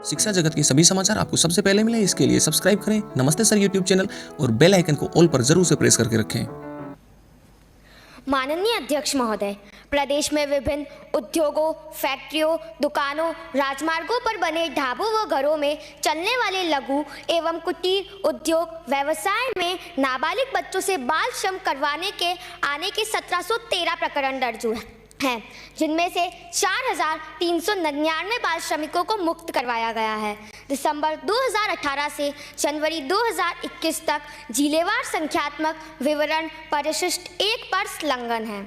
शिक्षा जगत के सभी समाचार आपको सबसे पहले मिले, इसके लिए सब्सक्राइब करें नमस्ते सर यूट्यूब चैनल और बेल आइकन को ऑल पर जरूर से प्रेस करके रखें। माननीय अध्यक्ष महोदय, प्रदेश में विभिन्न उद्योगों, फैक्ट्रियों, दुकानों, राजमार्गों पर बने ढाबों व घरों में चलने वाले लघु एवं कुटीर उद्योग व्यवसाय में नाबालिग बच्चों से बाल श्रम करवाने के आने के 1713 प्रकरण दर्ज हैं, जिनमें से 4,399 बाल श्रमिकों को मुक्त करवाया गया है। दिसंबर 2018 से जनवरी 2021 तक जिलेवार संख्यात्मक विवरण परिशिष्ट 1 पर संलग्न है।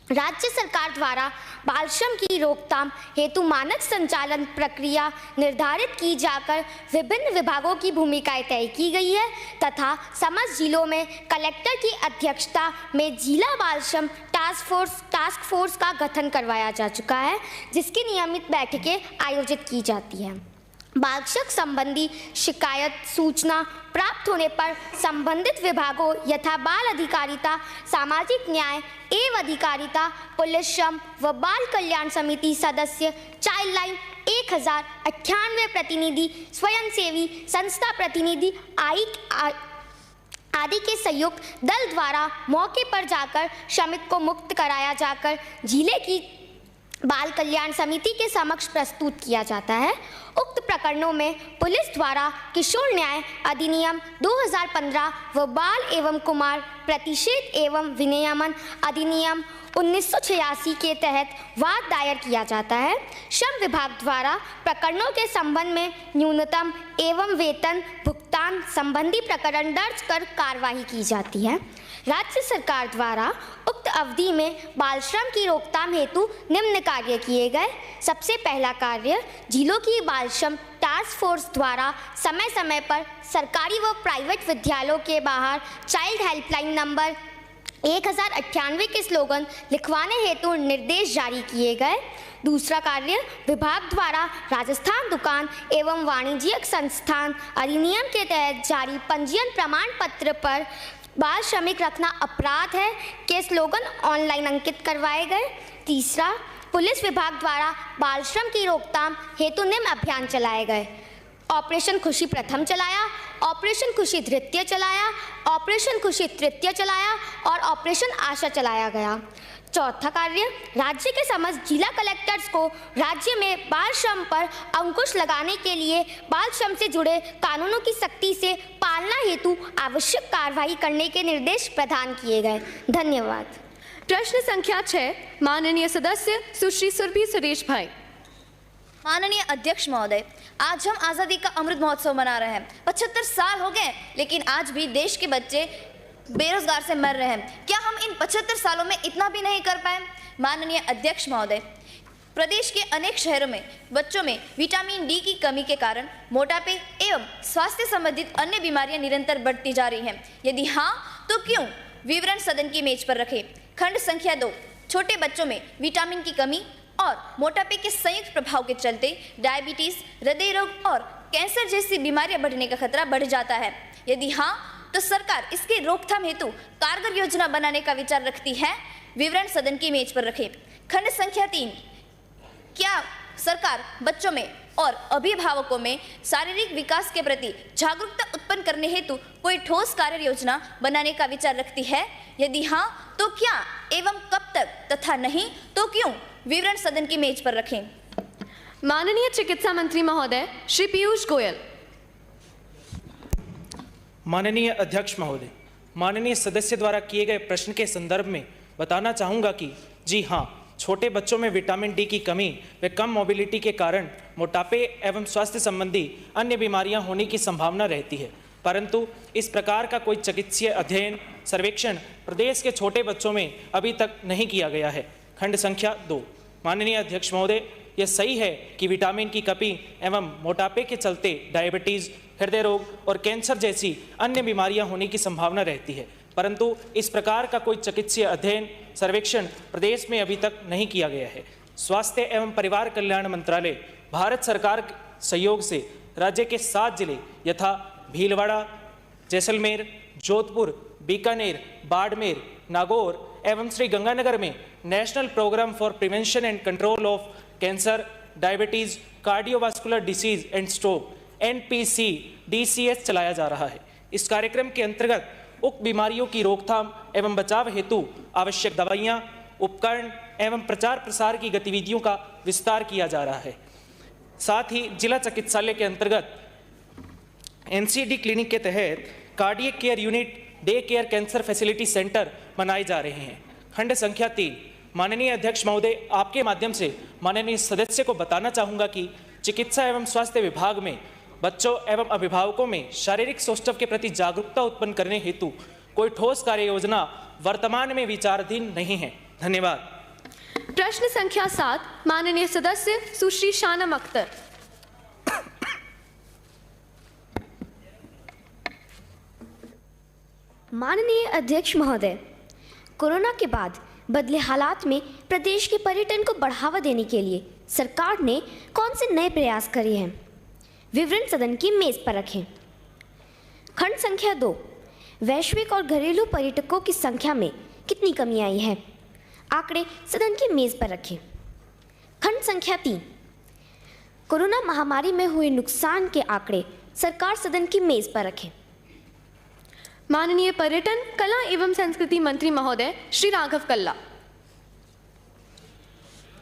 राज्य सरकार द्वारा बाल श्रम की रोकथाम हेतु मानक संचालन प्रक्रिया निर्धारित की जाकर विभिन्न विभागों की भूमिकाएं तय की गई है तथा समस्त जिलों में कलेक्टर की अध्यक्षता में जिला बाल श्रम टास्क फोर्स का गठन करवाया जा चुका है, जिसकी नियमित बैठकें आयोजित की जाती हैं। बाल श्रम संबंधी शिकायत सूचना प्राप्त होने पर संबंधित विभागों यथा बाल अधिकारिता, सामाजिक न्याय एवं अधिकारिता, पुलिस श्रम व बाल कल्याण समिति सदस्य, चाइल्ड लाइन 1098 प्रतिनिधि, स्वयंसेवी संस्था प्रतिनिधि आदि के संयुक्त दल द्वारा मौके पर जाकर श्रमिक को मुक्त कराया जाकर जिले की बाल कल्याण समिति के समक्ष प्रस्तुत किया जाता है। उक्त प्रकरणों में पुलिस द्वारा किशोर न्याय अधिनियम 2015 व बाल एवं कुमार प्रतिषेध एवं विनियमन अधिनियम 1986 के तहत वाद दायर किया जाता है। श्रम विभाग द्वारा प्रकरणों के संबंध में न्यूनतम एवं वेतन भुगतान संबंधी प्रकरण दर्ज कर कार्यवाही की जाती है। राज्य सरकार द्वारा उक्त अवधि में बाल श्रम की रोकथाम हेतु निम्न कार्य किए गए। सबसे पहला कार्य, जिलों की बाल श्रम टास्क फोर्स द्वारा समय समय पर सरकारी व प्राइवेट विद्यालयों के बाहर चाइल्ड हेल्पलाइन नंबर 1098 के स्लोगन लिखवाने हेतु निर्देश जारी किए गए। दूसरा कार्य, विभाग द्वारा राजस्थान दुकान एवं वाणिज्यिक संस्थान अधिनियम के तहत जारी पंजीयन प्रमाण पत्र पर बाल श्रमिक रखना अपराध है के स्लोगन ऑनलाइन अंकित करवाए गए। तीसरा, पुलिस विभाग द्वारा बाल श्रम की रोकथाम हेतु निम्न अभियान चलाए गए। ऑपरेशन खुशी प्रथम चलाया, ऑपरेशन खुशी द्वितीय चलाया, ऑपरेशन खुशी तृतीय चलाया और ऑपरेशन आशा चलाया गया। चौथा कार्य, राज्य के समस्त जिला कलेक्टर्स को राज्य में बाल श्रम पर अंकुश लगाने के लिए बाल श्रम से जुड़े कानूनों की सख्ती से पालना हेतु आवश्यक कार्रवाई करने के निर्देश प्रदान किए गए। धन्यवाद। प्रश्न संख्या 6, माननीय सदस्य सुश्री सुरभि सुरेश भाई। माननीय अध्यक्ष महोदय, आज हम आज़ादी का अमृत महोत्सव मना रहे हैं। 75 साल हो गए, लेकिन आज भी देश के बच्चे बेरोजगार से मर रहे हैं। क्या हम इन 75 सालों में इतना भी नहीं कर पाए? माननीय अध्यक्ष महोदय, प्रदेश के अनेक शहरों में बच्चों में विटामिन डी की कमी के कारण मोटापे एवं स्वास्थ्य संबंधित अन्य बीमारियां निरंतर बढ़ती जा रही हैं। यदि हाँ, तो क्यों? विवरण सदन की मेज पर रखें। खंड संख्या 2, छोटे बच्चों में विटामिन की कमी और मोटापे के संयुक्त प्रभाव के चलते डायबिटीज, हृदय रोग और कैंसर जैसी बीमारियां बढ़ने का खतरा बढ़ जाता है। यदि हाँ, तो सरकार इसकी रोकथाम हेतु कारगर योजना बनाने का विचार रखती है। विवरण सदन की मेज पर रखें। खंड संख्या 3, क्या सरकार बच्चों में और अभिभावकों में शारीरिक विकास के प्रति जागरूकता उत्पन्न करने हेतु कोई ठोस कार्य योजना बनाने का विचार रखती है? यदि हाँ, तो क्या एवं कब तक, तथा नहीं तो क्यों? विवरण सदन की मेज पर रखें। माननीय चिकित्सा मंत्री महोदय श्री पीयूष गोयल। माननीय अध्यक्ष महोदय, माननीय सदस्य द्वारा किए गए प्रश्न के संदर्भ में बताना चाहूँगा कि जी हाँ, छोटे बच्चों में विटामिन डी की कमी व कम मोबिलिटी के कारण मोटापे एवं स्वास्थ्य संबंधी अन्य बीमारियां होने की संभावना रहती है, परंतु इस प्रकार का कोई चिकित्सीय अध्ययन सर्वेक्षण प्रदेश के छोटे बच्चों में अभी तक नहीं किया गया है। खंड संख्या 2, माननीय अध्यक्ष महोदय, यह सही है कि विटामिन की कमी एवं मोटापे के चलते डायबिटीज़, हृदय रोग और कैंसर जैसी अन्य बीमारियां होने की संभावना रहती है, परंतु इस प्रकार का कोई चिकित्सीय अध्ययन सर्वेक्षण प्रदेश में अभी तक नहीं किया गया है। स्वास्थ्य एवं परिवार कल्याण मंत्रालय भारत सरकार के सहयोग से राज्य के 7 जिले यथा भीलवाड़ा, जैसलमेर, जोधपुर, बीकानेर, बाड़मेर, नागौर एवं श्री गंगानगर में national programme for prevention and control of cancer, diabetes, cardiovascular disease and stroke NPC-DCS चलाया जा रहा है। इस कार्यक्रम के अंतर्गत उक्त बीमारियों की रोकथाम एवं बचाव हेतु आवश्यक दवाइयाँ, उपकरण एवं प्रचार प्रसार की गतिविधियों का विस्तार किया जा रहा है। साथ ही जिला चिकित्सालय के अंतर्गत NCD क्लिनिक के तहत cardiac care unit, day care cancer facility centre बनाए जा रहे हैं। खंड संख्या 3, माननीय अध्यक्ष महोदय, आपके माध्यम से माननीय सदस्य को बताना चाहूँगा कि चिकित्सा एवं स्वास्थ्य विभाग में बच्चों एवं अभिभावकों में शारीरिक सौष्ठव के प्रति जागरूकता उत्पन्न करने हेतु कोई ठोस कार्य योजना वर्तमान में विचाराधीन नहीं है। धन्यवाद। प्रश्न संख्या 7, माननीय सदस्य सुश्री शानम अख्तर। माननीय अध्यक्ष महोदय, कोरोना के बाद बदले हालात में प्रदेश के पर्यटन को बढ़ावा देने के लिए सरकार ने कौन से नए प्रयास करे हैं? विवरण सदन की मेज पर रखें। खंड संख्या 2, वैश्विक और घरेलू पर्यटकों की संख्या में कितनी कमी आई है? आंकड़े सदन की मेज पर रखें। खंड संख्या 3, कोरोना महामारी में हुए नुकसान के आंकड़े सरकार सदन की मेज पर रखें। माननीय पर्यटन, कला एवं संस्कृति मंत्री महोदय श्री राघव कल्ला।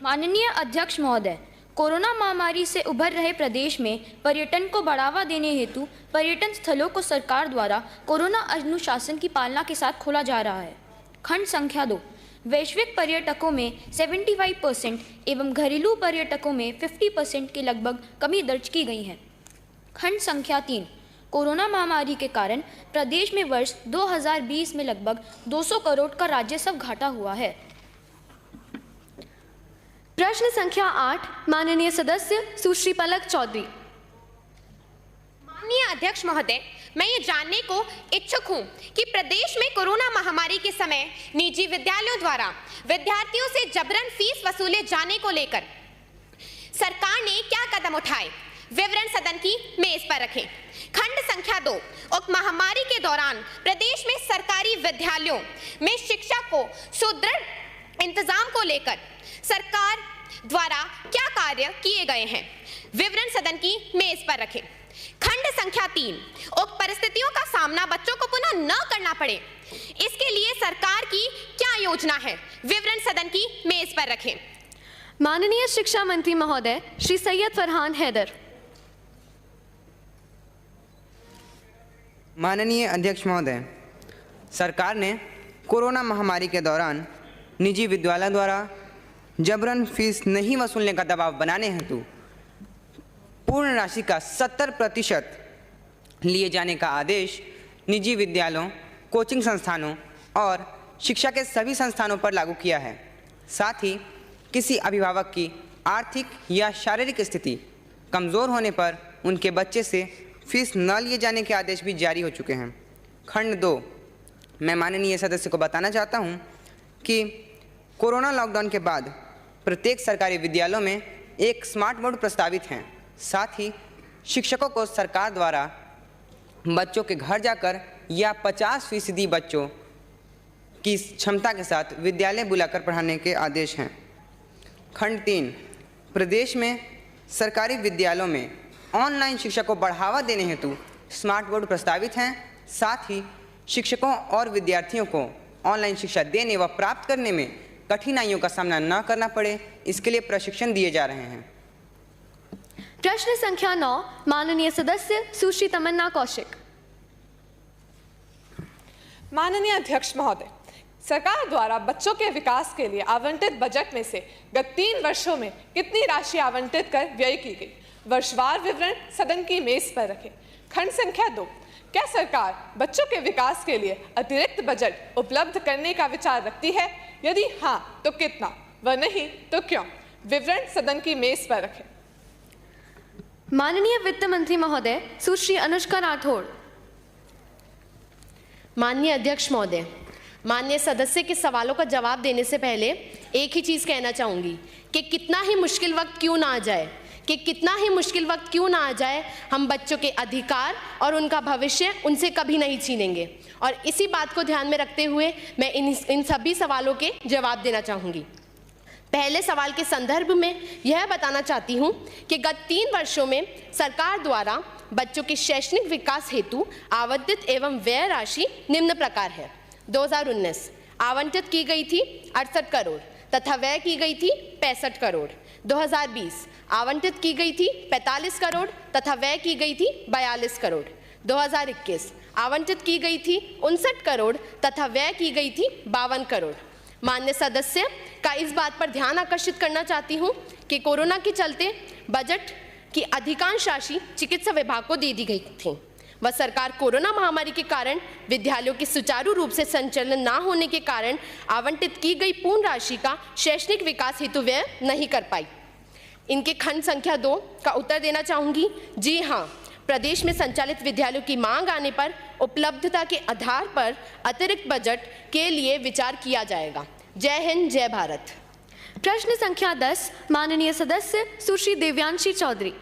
माननीय अध्यक्ष महोदय, कोरोना महामारी से उभर रहे प्रदेश में पर्यटन को बढ़ावा देने हेतु पर्यटन स्थलों को सरकार द्वारा कोरोना अनुशासन की पालना के साथ खोला जा रहा है। खंड संख्या 2, वैश्विक पर्यटकों में 75% एवं घरेलू पर्यटकों में 50% के लगभग कमी दर्ज की गई है। खंड संख्या 3, कोरोना महामारी के कारण प्रदेश में वर्ष 2020 में लगभग 200 करोड़ का राजस्व घाटा हुआ है। प्रश्न संख्या 8, माननीय सदस्य सुश्री पलक चौधरी। माननीय अध्यक्ष महोदय, मैं ये जानने को इच्छुक हूँ कि प्रदेश में कोरोना महामारी के समय निजी विद्यालयों द्वारा विद्यार्थियों से जबरन फीस वसूले जाने को लेकर सरकार ने क्या कदम उठाए? विवरण सदन की मेज पर रखें। खंड संख्या 2, उक्त महामारी के दौरान प्रदेश में सरकारी विद्यालयों में शिक्षा को सुदृढ़ इंतजाम को लेकर सरकार द्वारा क्या कार्य किए गए हैं? विवरण सदन की मेज पर रखें। खंड संख्या 3, उक्त परिस्थितियों का सामना बच्चों को पुनः न करना पड़े, इसके लिए सरकार की क्या योजना है? विवरण सदन की मेज पर रखें। माननीय शिक्षा मंत्री महोदय श्री सैयद फरहान हैदर। माननीय अध्यक्ष महोदय, सरकार ने कोरोना महामारी के दौरान निजी विद्यालयों द्वारा जबरन फीस नहीं वसूलने का दबाव बनाने हेतु पूर्ण राशि का 70% लिए जाने का आदेश निजी विद्यालयों, कोचिंग संस्थानों और शिक्षा के सभी संस्थानों पर लागू किया है। साथ ही किसी अभिभावक की आर्थिक या शारीरिक स्थिति कमज़ोर होने पर उनके बच्चे से फीस न लिए जाने के आदेश भी जारी हो चुके हैं। खंड 2, मैं माननीय सदस्य को बताना चाहता हूं कि कोरोना लॉकडाउन के बाद प्रत्येक सरकारी विद्यालयों में एक स्मार्ट बोर्ड प्रस्तावित हैं। साथ ही शिक्षकों को सरकार द्वारा बच्चों के घर जाकर या 50% बच्चों की क्षमता के साथ विद्यालय बुलाकर पढ़ाने के आदेश हैं। खंड 3, प्रदेश में सरकारी विद्यालयों में ऑनलाइन शिक्षा को बढ़ावा देने हेतु स्मार्ट बोर्ड प्रस्तावित हैं। साथ ही शिक्षकों और विद्यार्थियों को ऑनलाइन शिक्षा देने व प्राप्त करने में कठिनाइयों का सामना न करना पड़े, इसके लिए प्रशिक्षण दिए जा रहे हैं। प्रश्न संख्या 9, माननीय सदस्य सुश्री तमन्ना कौशिक। माननीय अध्यक्ष महोदय, सरकार द्वारा बच्चों के विकास के लिए आवंटित बजट में से गत 3 वर्षों में कितनी राशि आवंटित कर व्यय की गई? वर्षवार विवरण सदन की मेज पर रखें। खंड संख्या 2, क्या सरकार बच्चों के विकास के लिए अतिरिक्त बजट उपलब्ध करने का विचार रखती है? यदि हाँ तो कितना, व नहीं तो क्यों? विवरण सदन की मेज पर रखें। माननीय वित्त मंत्री महोदय सुश्री अनुष्का राठौड़। माननीय अध्यक्ष महोदय, माननीय सदस्य के सवालों का जवाब देने से पहले एक ही चीज़ कहना चाहूँगी कि कितना ही मुश्किल वक्त क्यों ना आ जाए, हम बच्चों के अधिकार और उनका भविष्य उनसे कभी नहीं छीनेंगे। और इसी बात को ध्यान में रखते हुए मैं इन सभी सवालों के जवाब देना चाहूँगी। पहले सवाल के संदर्भ में यह बताना चाहती हूं कि गत 3 वर्षों में सरकार द्वारा बच्चों के शैक्षणिक विकास हेतु आवंटित एवं व्यय राशि निम्न प्रकार है। 2019 आवंटित की गई थी 68 करोड़ तथा व्यय की गई थी 65 करोड़। 2020 आवंटित की गई थी 45 करोड़ तथा व्यय की गई थी 42 करोड़। 2021 आवंटित की गई थी 59 करोड़ तथा व्यय की गई थी 52 करोड़। माननीय सदस्य का इस बात पर ध्यान आकर्षित करना चाहती हूं कि कोरोना के चलते बजट की अधिकांश राशि चिकित्सा विभाग को दे दी गई थी। वह सरकार कोरोना महामारी के कारण विद्यालयों के सुचारू रूप से संचालन न होने के कारण आवंटित की गई पूर्ण राशि का शैक्षणिक विकास हेतु व्यय नहीं कर पाई। इनके खंड संख्या 2 का उत्तर देना चाहूंगी। जी हाँ, प्रदेश में संचालित विद्यालयों की मांग आने पर उपलब्धता के आधार पर अतिरिक्त बजट के लिए विचार किया जाएगा। जय हिंद, जय भारत। प्रश्न संख्या 10 माननीय सदस्य सुश्री देव्यांशी चौधरी।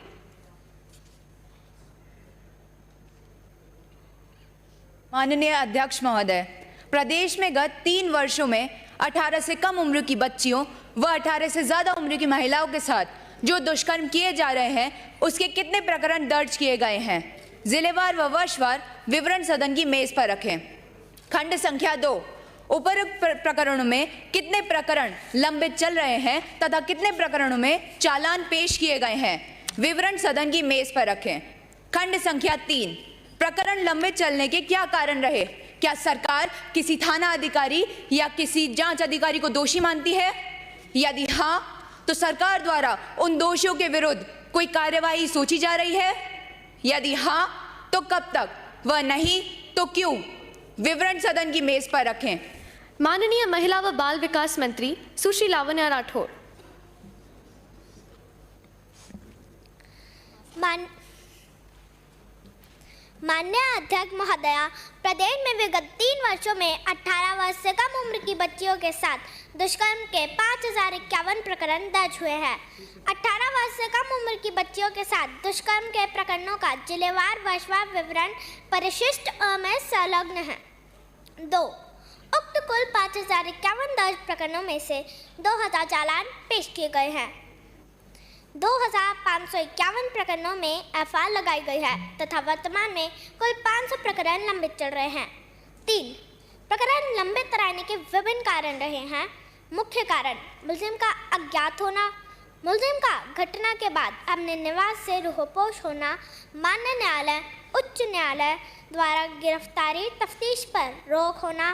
माननीय अध्यक्ष महोदय, प्रदेश में गत 3 वर्षों में 18 से कम उम्र की बच्चियों व 18 से ज़्यादा उम्र की महिलाओं के साथ जो दुष्कर्म किए जा रहे हैं उसके कितने प्रकरण दर्ज किए गए हैं? जिलेवार व वर्षवार विवरण सदन की मेज पर रखें। खंड संख्या 2, उपरोक्त प्रकरणों में कितने प्रकरण लंबित चल रहे हैं तथा कितने प्रकरणों में चालान पेश किए गए हैं? विवरण सदन की मेज पर रखें। खंड संख्या 3, प्रकरण लंबित चलने के क्या कारण रहे? क्या सरकार किसी थाना अधिकारी या किसी जांच अधिकारी को दोषी मानती है? यदि हाँ, तो सरकार द्वारा उन दोषियों के विरुद्ध कोई कार्यवाही सोची जा रही है? यदि हाँ, तो कब तक? वह नहीं तो क्यों? विवरण सदन की मेज पर रखें। माननीय महिला व बाल विकास मंत्री सुश्री लावण्या राठौर। माननीय अध्यक्ष महोदया, प्रदेश में विगत 3 वर्षों में 18 वर्ष से कम उम्र की बच्चियों के साथ दुष्कर्म के 5051 प्रकरण दर्ज हुए हैं। 18 वर्ष से कम उम्र की बच्चियों के साथ दुष्कर्म के प्रकरणों का जिलेवार वर्षवार विवरण परिशिष्ट अ में संलग्न है। 2. उक्त कुल 5051 दर्ज प्रकरणों में से 2000 चालान पेश किए गए हैं। 2551 प्रकरणों में एफआईआर लगाई गई है तथा वर्तमान में कुल 500 प्रकरण लंबित चल रहे हैं। 3. प्रकरण लंबित रहने के विभिन्न कारण रहे हैं। मुख्य कारण मुलजिम का अज्ञात होना, मुलजिम का घटना के बाद अपने निवास से रुखपोश होना, माननीय न्यायालय उच्च न्यायालय द्वारा गिरफ्तारी तफ्तीश पर रोक होना,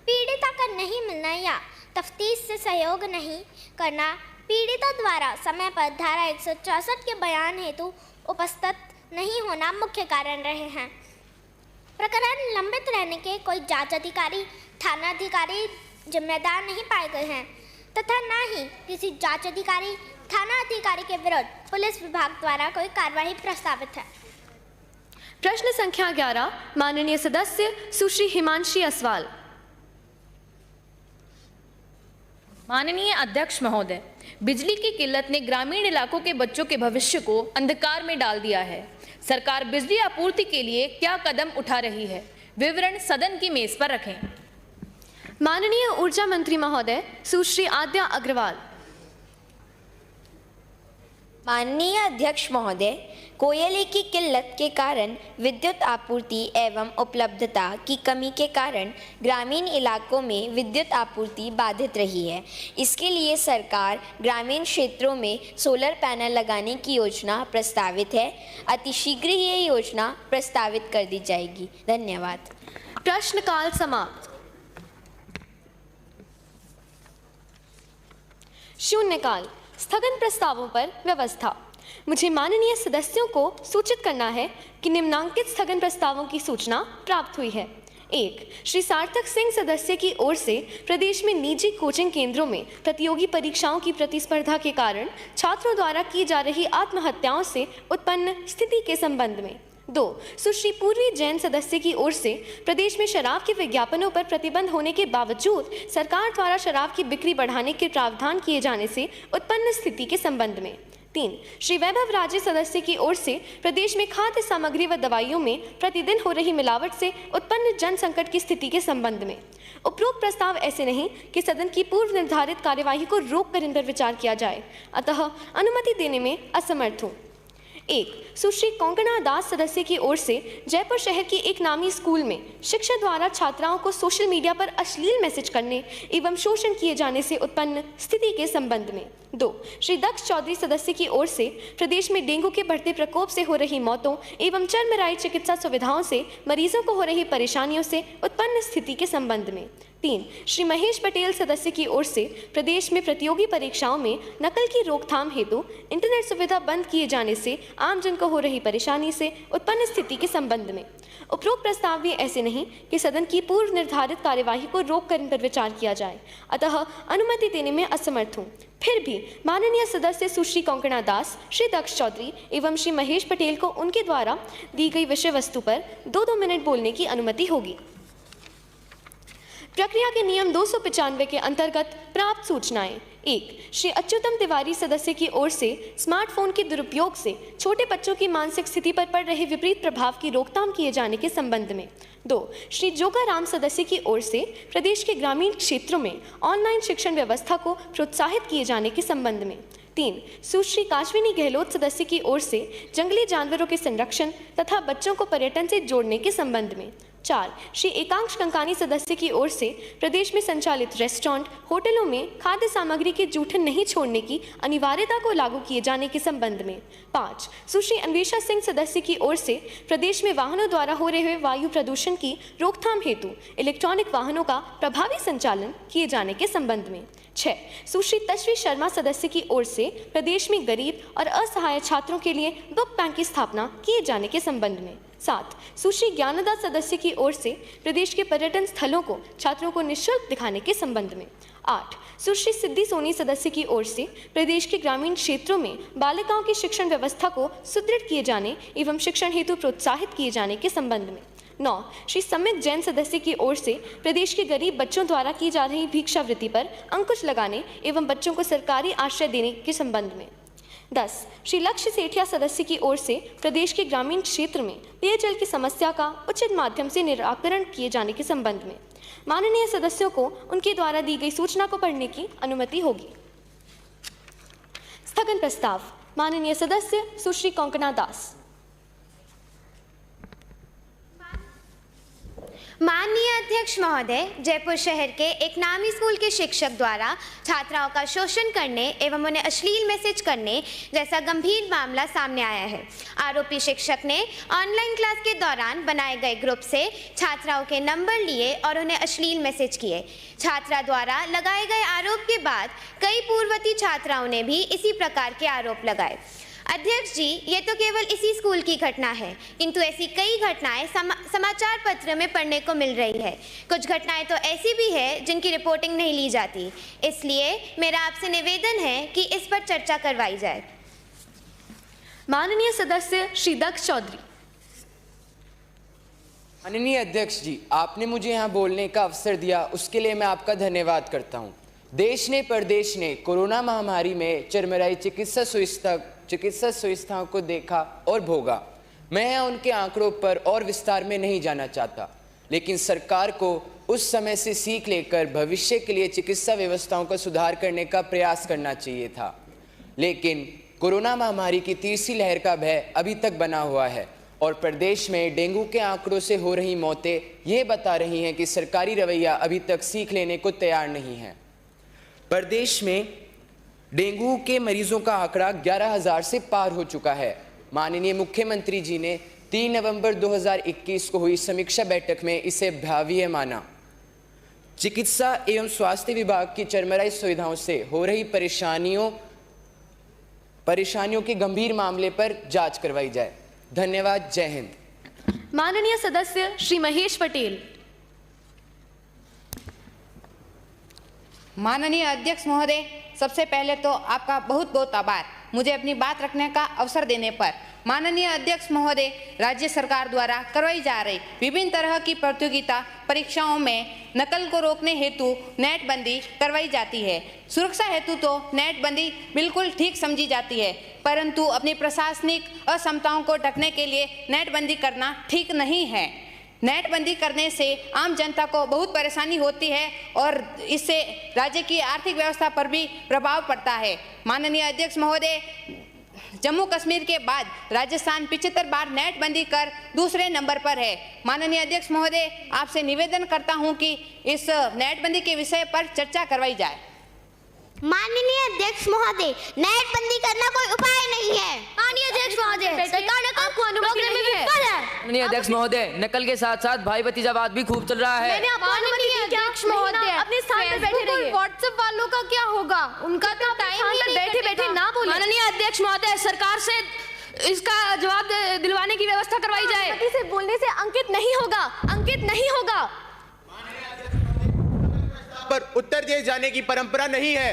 पीड़िता का नहीं मिलना या तफ्तीश से सहयोग नहीं करना, पीड़िता द्वारा समय पर धारा 164 के बयान हेतु उपस्थित नहीं होना मुख्य कारण रहे हैं। प्रकरण लंबित रहने के कोई जांच अधिकारी, थाना अधिकारी जिम्मेदार नहीं पाए गए हैं तथा न ही किसी जांच अधिकारी, थाना अधिकारी के विरुद्ध पुलिस विभाग द्वारा कोई कार्रवाई प्रस्तावित है। प्रश्न संख्या 11 माननीय सदस्य सुश्री हिमांशी असवाल। माननीय अध्यक्ष महोदय, बिजली की किल्लत ने ग्रामीण इलाकों के बच्चों के भविष्य को अंधकार में डाल दिया है। सरकार बिजली आपूर्ति के लिए क्या कदम उठा रही है? विवरण सदन की मेज पर रखें। माननीय ऊर्जा मंत्री महोदय सुश्री आद्या अग्रवाल। माननीय अध्यक्ष महोदय, कोयले की किल्लत के कारण विद्युत आपूर्ति एवं उपलब्धता की कमी के कारण ग्रामीण इलाकों में विद्युत आपूर्ति बाधित रही है। इसके लिए सरकार ग्रामीण क्षेत्रों में सोलर पैनल लगाने की योजना प्रस्तावित है। अतिशीघ्र ये योजना प्रस्तावित कर दी जाएगी। धन्यवाद। प्रश्नकाल समाप्त। शून्यकाल। स्थगन प्रस्तावों पर व्यवस्था। मुझे माननीय सदस्यों को सूचित करना है कि निम्नांकित स्थगन प्रस्तावों की सूचना प्राप्त हुई है। 1. श्री सार्थक सिंह सदस्य की ओर से प्रदेश में निजी कोचिंग केंद्रों में प्रतियोगी परीक्षाओं की प्रतिस्पर्धा के कारण छात्रों द्वारा की जा रही आत्महत्याओं से उत्पन्न स्थिति के संबंध में। 2. सुश्री पूर्वी जैन सदस्य की ओर से प्रदेश में शराब के विज्ञापनों पर प्रतिबंध होने के बावजूद सरकार द्वारा शराब की बिक्री बढ़ाने के प्रावधान किए जाने से उत्पन्न स्थिति के संबंध में। 3. श्री वैभव राजे सदस्य की ओर से प्रदेश में खाद्य सामग्री व दवाइयों में प्रतिदिन हो रही मिलावट से उत्पन्न जन संकट की स्थिति के संबंध में। उपरोक्त प्रस्ताव ऐसे नहीं कि सदन की पूर्व निर्धारित कार्यवाही को रोककर इन पर विचार किया जाए, अतः अनुमति देने में असमर्थ हूँ। 1. सुश्री कोंकणा दास सदस्य की ओर से जयपुर शहर की एक नामी स्कूल में शिक्षक द्वारा छात्राओं को सोशल मीडिया पर अश्लील मैसेज करने एवं शोषण किए जाने से उत्पन्न स्थिति के संबंध में। 2. श्री दक्ष चौधरी सदस्य की ओर से प्रदेश में डेंगू के बढ़ते प्रकोप से हो रही मौतों एवं चरमराई चिकित्सा सुविधाओं से मरीजों को हो रही परेशानियों से उत्पन्न स्थिति के संबंध में। 3. श्री महेश पटेल सदस्य की ओर से प्रदेश में प्रतियोगी परीक्षाओं में नकल की रोकथाम हेतु इंटरनेट सुविधा बंद किए जाने से आमजन को हो रही परेशानी से उत्पन्न स्थिति के संबंध में। उपरोक्त प्रस्ताव भी ऐसे नहीं कि सदन की पूर्व निर्धारित कार्यवाही को रोककर इन पर विचार किया जाए, अतः अनुमति देने में असमर्थ हूँ। फिर भी माननीय सदस्य सुश्री कोंकणा दास, श्री दक्ष चौधरी एवं श्री महेश पटेल को उनके द्वारा दी गई विषय वस्तु पर 2-2 मिनट बोलने की अनुमति होगी। प्रक्रिया के नियम 295 के अंतर्गत प्राप्त सूचनाएं। 1. श्री अच्युतम तिवारी सदस्य की ओर से स्मार्टफोन के दुरुपयोग से छोटे बच्चों की मानसिक स्थिति पर पड़ रहे विपरीत प्रभाव की रोकथाम किए जाने के संबंध में। 2. श्री जोगाराम सदस्य की ओर से प्रदेश के ग्रामीण क्षेत्रों में ऑनलाइन शिक्षण व्यवस्था को प्रोत्साहित किए जाने के संबंध में। 3. सुश्री काशविनी गहलोत सदस्य की ओर से जंगली जानवरों के संरक्षण तथा बच्चों को पर्यटन से जोड़ने के संबंध में। 4. श्री एकांश कंकानी सदस्य की ओर से प्रदेश में संचालित रेस्टोरेंट, होटलों में खाद्य सामग्री के जूठन नहीं छोड़ने की अनिवार्यता को लागू किए जाने के संबंध में। 5. सुश्री अन्वेषा सिंह सदस्य की ओर से प्रदेश में वाहनों द्वारा हो रहे वायु प्रदूषण की रोकथाम हेतु इलेक्ट्रॉनिक वाहनों का प्रभावी संचालन किए जाने के संबंध में। 6. सुश्री तश्वी शर्मा सदस्य की ओर से प्रदेश में गरीब और असहाय छात्रों के लिए बुक बैंक की स्थापना किए जाने के संबंध में। 7. सुश्री ज्ञानदा सदस्य की ओर से प्रदेश के पर्यटन स्थलों को छात्रों को निःशुल्क दिखाने के संबंध में। 8. सुश्री सिद्धि सोनी सदस्य की ओर से प्रदेश के ग्रामीण क्षेत्रों में बालिकाओं की शिक्षण व्यवस्था को सुदृढ़ किए जाने एवं शिक्षण हेतु प्रोत्साहित किए जाने के संबंध में। 9. श्री सम्यक जैन सदस्य की ओर से प्रदेश के गरीब बच्चों द्वारा की जा रही भिक्षावृत्ति पर अंकुश लगाने एवं बच्चों को सरकारी आश्रय देने के संबंध में। 10. श्री लक्ष्य सेठिया सदस्य की ओर से प्रदेश के ग्रामीण क्षेत्र में पेयजल की समस्या का उचित माध्यम से निराकरण किए जाने के संबंध में। माननीय सदस्यों को उनके द्वारा दी गई सूचना को पढ़ने की अनुमति होगी। स्थगन प्रस्ताव। माननीय सदस्य सुश्री कोंकणा दास। माननीय अध्यक्ष महोदय, जयपुर शहर के एक नामी स्कूल के शिक्षक द्वारा छात्राओं का शोषण करने एवं उन्हें अश्लील मैसेज करने जैसा गंभीर मामला सामने आया है। आरोपी शिक्षक ने ऑनलाइन क्लास के दौरान बनाए गए ग्रुप से छात्राओं के नंबर लिए और उन्हें अश्लील मैसेज किए। छात्रा द्वारा लगाए गए आरोप के बाद कई पूर्ववर्ती छात्राओं ने भी इसी प्रकार के आरोप लगाए। अध्यक्ष जी, ये तो केवल इसी स्कूल की घटना है, किंतु ऐसी कई घटनाएं समाचार पत्र में पढ़ने को मिल रही है। कुछ घटनाएं तो ऐसी भी है जिनकी रिपोर्टिंग नहीं ली जाती। इसलिए मेरा आपसे निवेदन है कि इस पर चर्चा करवाई जाए। माननीय सदस्य श्री दक्ष चौधरी। माननीय अध्यक्ष जी, आपने मुझे यहाँ बोलने का अवसर दिया, उसके लिए मैं आपका धन्यवाद करता हूँ। देश ने प्रदेश ने कोरोना महामारी में चरमराई चिकित्सा सुविधाओं को देखा और भोगा। मैं यहाँ उनके आंकड़ों पर और विस्तार में नहीं जाना चाहता, लेकिन सरकार को उस समय से सीख लेकर भविष्य के लिए चिकित्सा व्यवस्थाओं का सुधार करने का प्रयास करना चाहिए था। लेकिन कोरोना महामारी की तीसरी लहर का भय अभी तक बना हुआ है और प्रदेश में डेंगू के आंकड़ों से हो रही मौतें ये बता रही हैं कि सरकारी रवैया अभी तक सीख लेने को तैयार नहीं है। प्रदेश में डेंगू के मरीजों का आंकड़ा 11,000 से पार हो चुका है। माननीय मुख्यमंत्री जी ने 3 नवंबर 2021 को हुई समीक्षा बैठक में इसे भयावह माना। चिकित्सा एवं स्वास्थ्य विभाग की चरमराई सुविधाओं से हो रही परेशानियों के गंभीर मामले पर जांच करवाई जाए। धन्यवाद। जय हिंद। माननीय सदस्य श्री महेश पटेल। माननीय अध्यक्ष महोदय, सबसे पहले तो आपका बहुत बहुत आभार मुझे अपनी बात रखने का अवसर देने पर। माननीय अध्यक्ष महोदय, राज्य सरकार द्वारा करवाई जा रही विभिन्न तरह की प्रतियोगिता परीक्षाओं में नकल को रोकने हेतु नेट बंदी करवाई जाती है। सुरक्षा हेतु तो नेट बंदी बिल्कुल ठीक समझी जाती है, परंतु अपनी प्रशासनिक असमताओं को ढकने के लिए नेट बंदी करना ठीक नहीं है। नेट बंदी करने से आम जनता को बहुत परेशानी होती है और इससे राज्य की आर्थिक व्यवस्था पर भी प्रभाव पड़ता है। माननीय अध्यक्ष महोदय, जम्मू कश्मीर के बाद राजस्थान 75 बार नेट बंदी कर दूसरे नंबर पर है। माननीय अध्यक्ष महोदय, आपसे निवेदन करता हूं कि इस नेट बंदी के विषय पर चर्चा करवाई जाए। माननीय अध्यक्ष महोदय, नेट बंदी करना कोई उपाय नहीं है। माननीय अध्यक्ष महोदय, सरकार ने आपको अनुमति नहीं है। माननीय अध्यक्ष महोदय, नकल के साथ साथ भाई भतीजावाद भी खूब चल रहा है। मैंने आपको अनुमति दी। अध्यक्ष महोदय, अपने स्थान पर बैठे रहिए। व्हाट्सएप वालों का क्या होगा? उनका तो टाइम ही बैठे ना बोले। माननीय अध्यक्ष महोदय, सरकार से इसका जवाब दिलवाने की व्यवस्था करवाई जाए। अनुमति से बोलने से अंकित नहीं होगा, अंकित नहीं होगा। पर उत्तर दिए जाने की परंपरा नहीं है।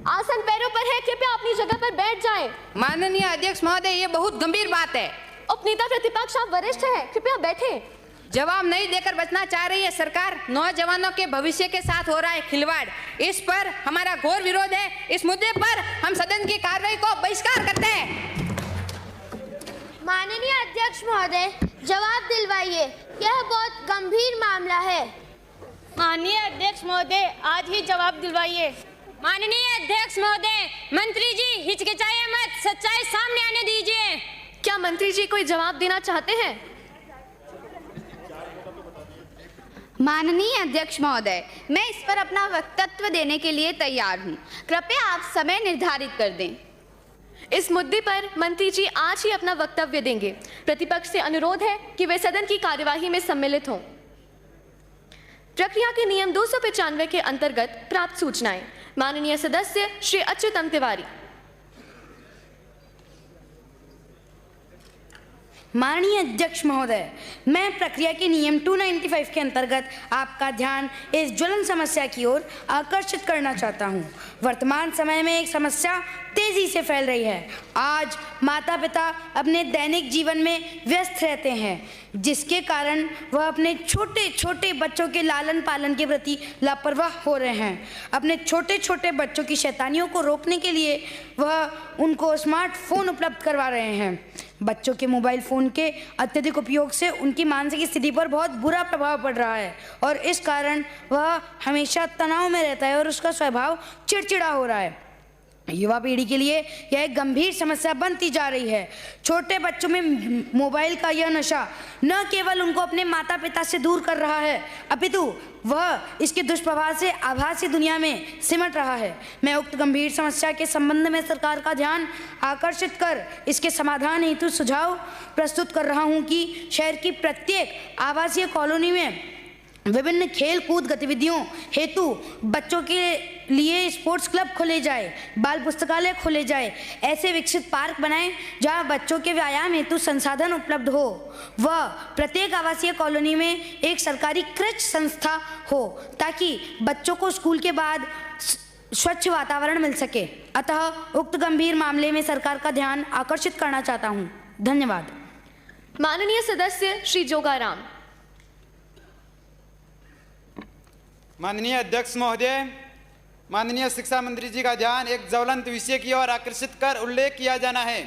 आसन पैरों पर है, कृपया अपनी जगह पर बैठ जाएं। माननीय अध्यक्ष महोदय, ये बहुत गंभीर बात है। उपनेता प्रतिपक्ष, आप वरिष्ठ हैं, कृपया बैठें। जवाब नहीं देकर बचना चाह रही है सरकार। नौजवानों के भविष्य के साथ हो रहा है खिलवाड़, इस पर हमारा घोर विरोध है। इस मुद्दे पर हम सदन की कार्रवाई को बहिष्कार करते हैं। माननीय अध्यक्ष महोदय, जवाब दिलवाइए, यह बहुत गंभीर मामला है। माननीय अध्यक्ष महोदय, आज ही जवाब दिलवाइए। माननीय अध्यक्ष महोदय, मंत्री जी हिचकिचाइए मत, सच्चाई सामने आने दीजिए। क्या मंत्री जी कोई जवाब देना चाहते हैं? माननीय अध्यक्ष महोदय, मैं इस पर अपना वक्तव्य देने के लिए तैयार हूँ। कृपया आप समय निर्धारित कर दें। इस मुद्दे पर मंत्री जी आज ही अपना वक्तव्य देंगे। प्रतिपक्ष से अनुरोध है कि वे सदन की कार्यवाही में सम्मिलित हों। प्रक्रिया के नियम 295 के अंतर्गत प्राप्त सूचनाएं। माननीय सदस्य श्री अच्युतम तिवारी। माननीय अध्यक्ष महोदय, मैं प्रक्रिया के नियम 295 के अंतर्गत आपका ध्यान इस ज्वलन समस्या की ओर आकर्षित करना चाहता हूं। वर्तमान समय में एक समस्या तेजी से फैल रही है। आज माता पिता अपने दैनिक जीवन में व्यस्त रहते हैं, जिसके कारण वह अपने छोटे छोटे बच्चों के लालन पालन के प्रति लापरवाह हो रहे हैं। अपने छोटे छोटे बच्चों की शैतानियों को रोकने के लिए वह उनको स्मार्टफोन उपलब्ध करवा रहे हैं। बच्चों के मोबाइल फ़ोन के अत्यधिक उपयोग से उनकी मानसिक स्थिति पर बहुत बुरा प्रभाव पड़ रहा है और इस कारण वह हमेशा तनाव में रहता है और उसका स्वभाव चिड़चिड़ा हो रहा है। युवा पीढ़ी के लिए यह एक गंभीर समस्या बनती जा रही है। छोटे बच्चों में मोबाइल का यह नशा न केवल उनको अपने माता पिता से दूर कर रहा है, अपितु वह इसके दुष्प्रभाव से आभासी दुनिया में सिमट रहा है। मैं उक्त गंभीर समस्या के संबंध में सरकार का ध्यान आकर्षित कर इसके समाधान हेतु सुझाव प्रस्तुत कर रहा हूं कि शहर की प्रत्येक आवासीय कॉलोनी में विभिन्न खेल कूद गतिविधियों हेतु बच्चों के लिए स्पोर्ट्स क्लब खोले जाए, बाल पुस्तकालय खोले जाए, ऐसे विकसित पार्क बनाएं जहां बच्चों के व्यायाम हेतु संसाधन उपलब्ध हो। वह प्रत्येक आवासीय कॉलोनी में एक सरकारी कृषि संस्था हो ताकि बच्चों को स्कूल के बाद स्वच्छ वातावरण मिल सके। अतः उक्त गंभीर मामले में सरकार का ध्यान आकर्षित करना चाहता हूँ। धन्यवाद। माननीय सदस्य श्री जोगाराम। माननीय अध्यक्ष महोदय, माननीय शिक्षा मंत्री जी का ध्यान एक ज्वलंत विषय की ओर आकर्षित कर उल्लेख किया जाना है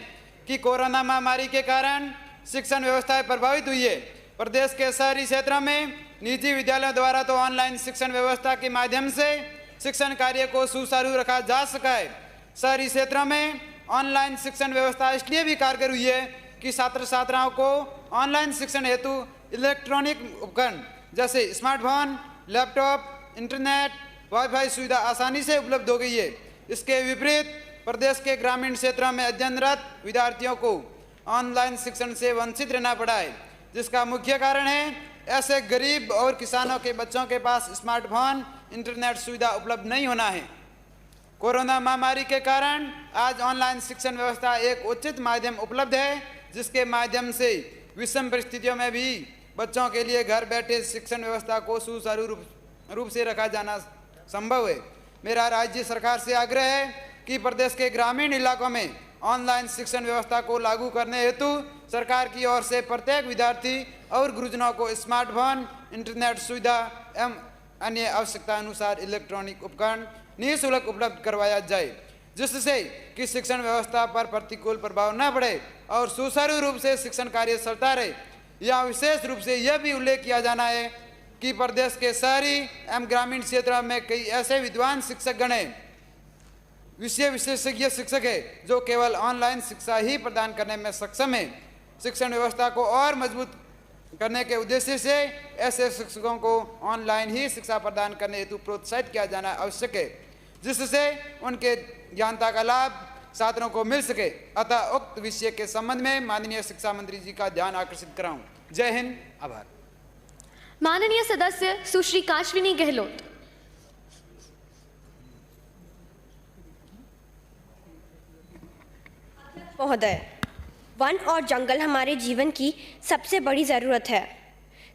कि कोरोना महामारी के कारण शिक्षण व्यवस्था प्रभावित हुई है। प्रदेश के शहरी क्षेत्रों में निजी विद्यालयों द्वारा तो ऑनलाइन शिक्षण व्यवस्था के माध्यम से शिक्षण कार्य को सुचारू रखा जा सका है। शहरी क्षेत्रों में ऑनलाइन शिक्षण व्यवस्था इसलिए भी कारगर हुई है कि छात्र छात्राओं को ऑनलाइन शिक्षण हेतु इलेक्ट्रॉनिक उपकरण जैसे स्मार्टफोन, लैपटॉप, इंटरनेट, वाईफाई सुविधा आसानी से उपलब्ध हो गई है। इसके विपरीत प्रदेश के ग्रामीण क्षेत्रों में अध्ययनरत विद्यार्थियों को ऑनलाइन शिक्षण से वंचित रहना पड़ा है, जिसका मुख्य कारण है ऐसे गरीब और किसानों के बच्चों के पास स्मार्टफोन, इंटरनेट सुविधा उपलब्ध नहीं होना है। कोरोना महामारी के कारण आज ऑनलाइन शिक्षण व्यवस्था एक उचित माध्यम उपलब्ध है, जिसके माध्यम से विषम परिस्थितियों में भी बच्चों के लिए घर बैठे शिक्षण व्यवस्था को सुचारू रूप से रखा जाना संभव है। मेरा राज्य सरकार से आग्रह है कि प्रदेश के ग्रामीण इलाकों में ऑनलाइन शिक्षण व्यवस्था को लागू करने हेतु सरकार की ओर से प्रत्येक विद्यार्थी और गुरुजनों को स्मार्टफोन, इंटरनेट सुविधा एवं अन्य आवश्यकता अनुसार इलेक्ट्रॉनिक उपकरण निःशुल्क उपलब्ध करवाया जाए, जिससे कि शिक्षण व्यवस्था पर प्रतिकूल प्रभाव न पड़े और सुचारू रूप से शिक्षण कार्य चलता रहे। यहाँ विशेष रूप से यह भी उल्लेख किया जाना है कि प्रदेश के शहरी एवं ग्रामीण क्षेत्रों में कई ऐसे विद्वान शिक्षकगण हैं, विषय विशेषज्ञ शिक्षक है, जो केवल ऑनलाइन शिक्षा ही प्रदान करने में सक्षम है। शिक्षण व्यवस्था को और मजबूत करने के उद्देश्य से ऐसे शिक्षकों को ऑनलाइन ही शिक्षा प्रदान करने हेतु प्रोत्साहित किया जाना आवश्यक है, जिससे उनके ज्ञानता का लाभ छात्रों को मिल सके। अतः उक्त विषय के संबंध में माननीय शिक्षा मंत्री जी का ध्यान आकर्षित कराऊं। जय हिंद, आभार। माननीय सदस्य सुश्री काशविनी गहलोत। महोदय, वन और जंगल हमारे जीवन की सबसे बड़ी ज़रूरत है।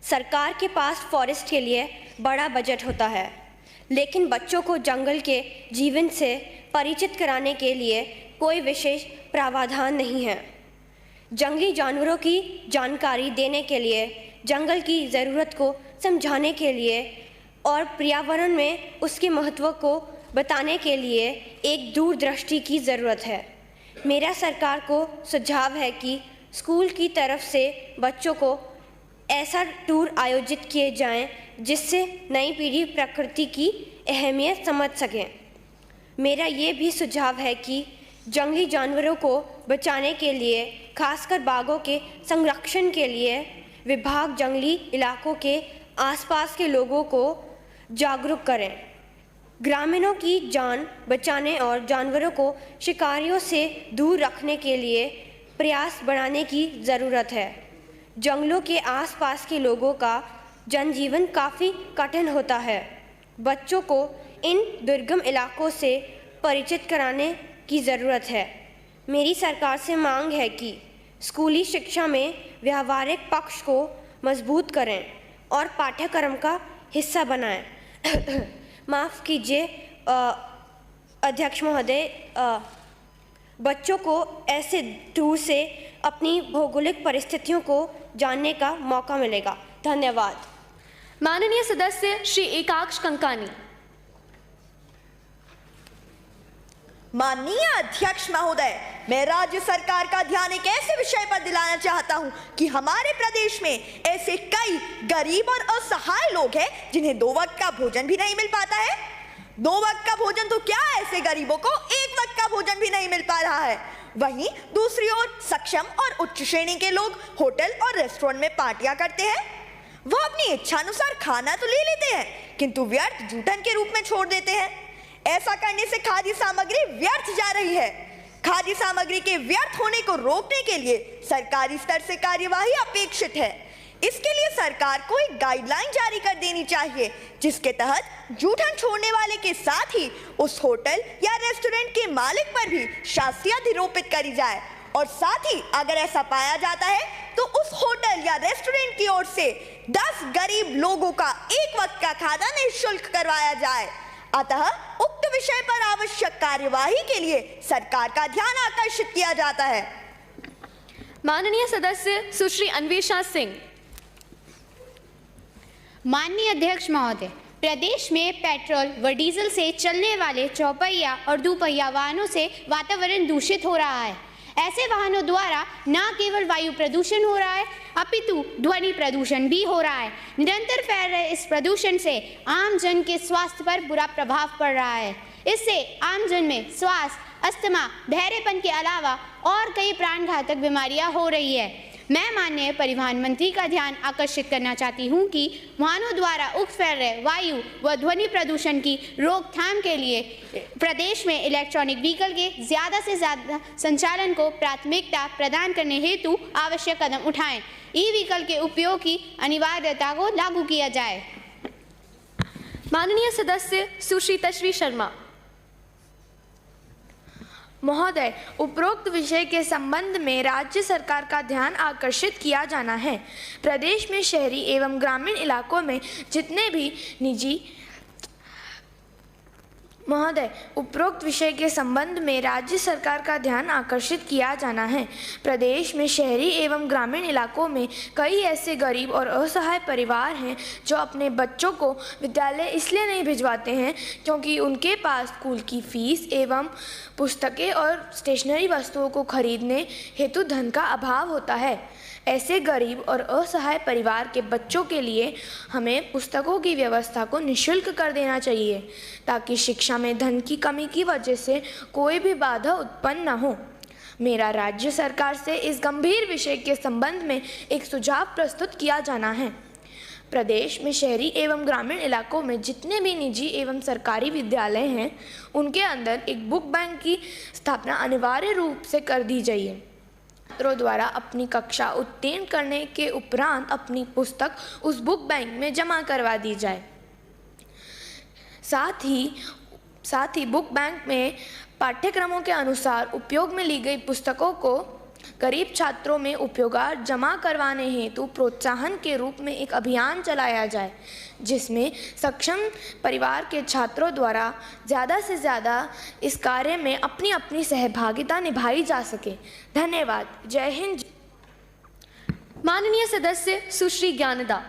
सरकार के पास फॉरेस्ट के लिए बड़ा बजट होता है, लेकिन बच्चों को जंगल के जीवन से परिचित कराने के लिए कोई विशेष प्रावधान नहीं है। जंगली जानवरों की जानकारी देने के लिए, जंगल की ज़रूरत को समझाने के लिए और पर्यावरण में उसके महत्व को बताने के लिए एक दूरदृष्टि की ज़रूरत है। मेरा सरकार को सुझाव है कि स्कूल की तरफ से बच्चों को ऐसा टूर आयोजित किए जाएं जिससे नई पीढ़ी प्रकृति की अहमियत समझ सके। मेरा ये भी सुझाव है कि जंगली जानवरों को बचाने के लिए, खासकर बाघों के संरक्षण के लिए, विभाग जंगली इलाकों के आसपास के लोगों को जागरूक करें। ग्रामीणों की जान बचाने और जानवरों को शिकारियों से दूर रखने के लिए प्रयास बढ़ाने की ज़रूरत है। जंगलों के आसपास के लोगों का जनजीवन काफ़ी कठिन होता है। बच्चों को इन दुर्गम इलाकों से परिचित कराने की ज़रूरत है। मेरी सरकार से मांग है कि स्कूली शिक्षा में व्यावहारिक पक्ष को मजबूत करें और पाठ्यक्रम का हिस्सा बनाएं। माफ़ कीजिए अध्यक्ष महोदय, बच्चों को ऐसे टूर से अपनी भौगोलिक परिस्थितियों को जानने का मौका मिलेगा। धन्यवाद। माननीय सदस्य श्री एकाक्ष कंकानी। माननीय अध्यक्ष महोदय, मैं राज्य सरकार का ध्यान एक ऐसे विषय पर दिलाना चाहता हूं कि हमारे प्रदेश में ऐसे कई गरीब और असहाय लोग हैं जिन्हें 2 वक्त का भोजन भी नहीं मिल पाता है। 2 वक्त का भोजन तो क्या, ऐसे गरीबों को 1 वक्त का भोजन भी नहीं मिल पा रहा है। वहीं दूसरी ओर सक्षम और उच्च श्रेणी के लोग होटल और रेस्टोरेंट में पार्टियां करते हैं। वह अपनी इच्छानुसार खाना तो ले लेते हैं, किंतु व्यर्थ जूठन के रूप में छोड़ देते हैं। ऐसा करने से खाद्य सामग्री व्यर्थ जा रही है। खाद्य सामग्री के व्यर्थ होने को रोकने के लिए सरकारी स्तर से कार्यवाही अपेक्षित है। इसके लिए सरकार को एक गाइडलाइन जारी कर देनी चाहिए, जिसके तहत जूठन छोड़ने वाले के साथ ही उस होटल या रेस्टोरेंट के मालिक पर भी शास्ति अधिरोपित करी जाए, और साथ ही अगर ऐसा पाया जाता है तो उस होटल या रेस्टोरेंट की ओर से 10 गरीब लोगों का 1 वक्त का खाना निःशुल्क करवाया जाए। अतः उक्त विषय पर आवश्यक कार्यवाही के लिए सरकार का ध्यान आकर्षित किया जाता है। माननीय सदस्य सुश्री अन्वेषा सिंह। माननीय अध्यक्ष महोदय, प्रदेश में पेट्रोल व डीजल से चलने वाले चौपहिया और दुपहिया वाहनों से वातावरण दूषित हो रहा है। ऐसे वाहनों द्वारा न केवल वायु प्रदूषण हो रहा है, अपितु ध्वनि प्रदूषण भी हो रहा है। निरंतर फैल रहे इस प्रदूषण से आम जन के स्वास्थ्य पर बुरा प्रभाव पड़ रहा है। इससे आम जन में श्वास, अस्थमा, बहरेपन के अलावा और कई प्राणघातक बीमारियां हो रही है। मैं माननीय परिवहन मंत्री का ध्यान आकर्षित करना चाहती हूं कि वाहनों द्वारा उक्त फैल रहे वायु व ध्वनि प्रदूषण की रोकथाम के लिए प्रदेश में इलेक्ट्रॉनिक व्हीकल के ज़्यादा से ज़्यादा संचालन को प्राथमिकता प्रदान करने हेतु आवश्यक कदम उठाएं। ई व्हीकल के उपयोग की अनिवार्यता को लागू किया जाए। माननीय सदस्य सुश्री तश्वी शर्मा। महोदय, उपरोक्त विषय के संबंध में राज्य सरकार का ध्यान आकर्षित किया जाना है। प्रदेश में शहरी एवं ग्रामीण इलाकों में जितने भी निजी महोदय, उपरोक्त विषय के संबंध में राज्य सरकार का ध्यान आकर्षित किया जाना है। प्रदेश में शहरी एवं ग्रामीण इलाकों में कई ऐसे गरीब और असहाय परिवार हैं जो अपने बच्चों को विद्यालय इसलिए नहीं भिजवाते हैं क्योंकि उनके पास स्कूल की फीस एवं पुस्तकें और स्टेशनरी वस्तुओं को खरीदने हेतु धन का अभाव होता है। ऐसे गरीब और असहाय परिवार के बच्चों के लिए हमें पुस्तकों की व्यवस्था को निःशुल्क कर देना चाहिए ताकि शिक्षा में धन की कमी की वजह से कोई भी बाधा उत्पन्न न हो। मेरा राज्य सरकार से इस गंभीर विषय के संबंध में एक सुझाव प्रस्तुत किया जाना है। प्रदेश में शहरी एवं ग्रामीण इलाकों में जितने भी निजी एवं सरकारी विद्यालय हैं, उनके अंदर एक बुक बैंक की स्थापना अनिवार्य रूप से कर दी जाए। छात्रों द्वारा अपनी कक्षा उत्तीर्ण करने के उपरांत अपनी पुस्तक उस बुक बैंक में जमा करवा दी जाए। साथ ही बुक बैंक में पाठ्यक्रमों के अनुसार उपयोग में ली गई पुस्तकों को गरीब छात्रों में उपयोगार्थ जमा करवाने हेतु प्रोत्साहन के रूप में एक अभियान चलाया जाए, जिसमें सक्षम परिवार के छात्रों द्वारा ज़्यादा से ज़्यादा इस कार्य में अपनी अपनी सहभागिता निभाई जा सके। धन्यवाद। जय हिंद। माननीय सदस्य सुश्री ज्ञानदा।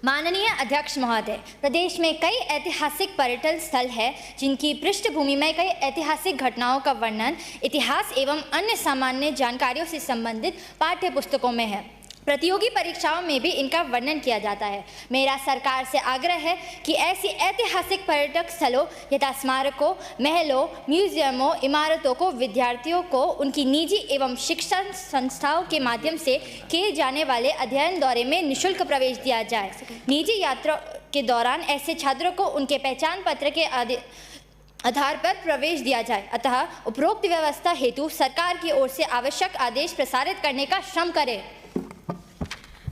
माननीय अध्यक्ष महोदय, प्रदेश में कई ऐतिहासिक पर्यटन स्थल हैं जिनकी पृष्ठभूमि में कई ऐतिहासिक घटनाओं का वर्णन इतिहास एवं अन्य सामान्य जानकारियों से संबंधित पाठ्य पुस्तकों में है। प्रतियोगी परीक्षाओं में भी इनका वर्णन किया जाता है। मेरा सरकार से आग्रह है कि ऐसी ऐतिहासिक पर्यटक स्थलों यथा स्मारकों, महलों, म्यूजियमों, इमारतों को विद्यार्थियों को उनकी निजी एवं शिक्षण संस्थाओं के माध्यम से किए जाने वाले अध्ययन दौरे में निःशुल्क प्रवेश दिया जाए। निजी यात्रा के दौरान ऐसे छात्रों को उनके पहचान पत्र के आधार पर प्रवेश दिया जाए। अतः उपरोक्त व्यवस्था हेतु सरकार की ओर से आवश्यक आदेश प्रसारित करने का श्रम करें।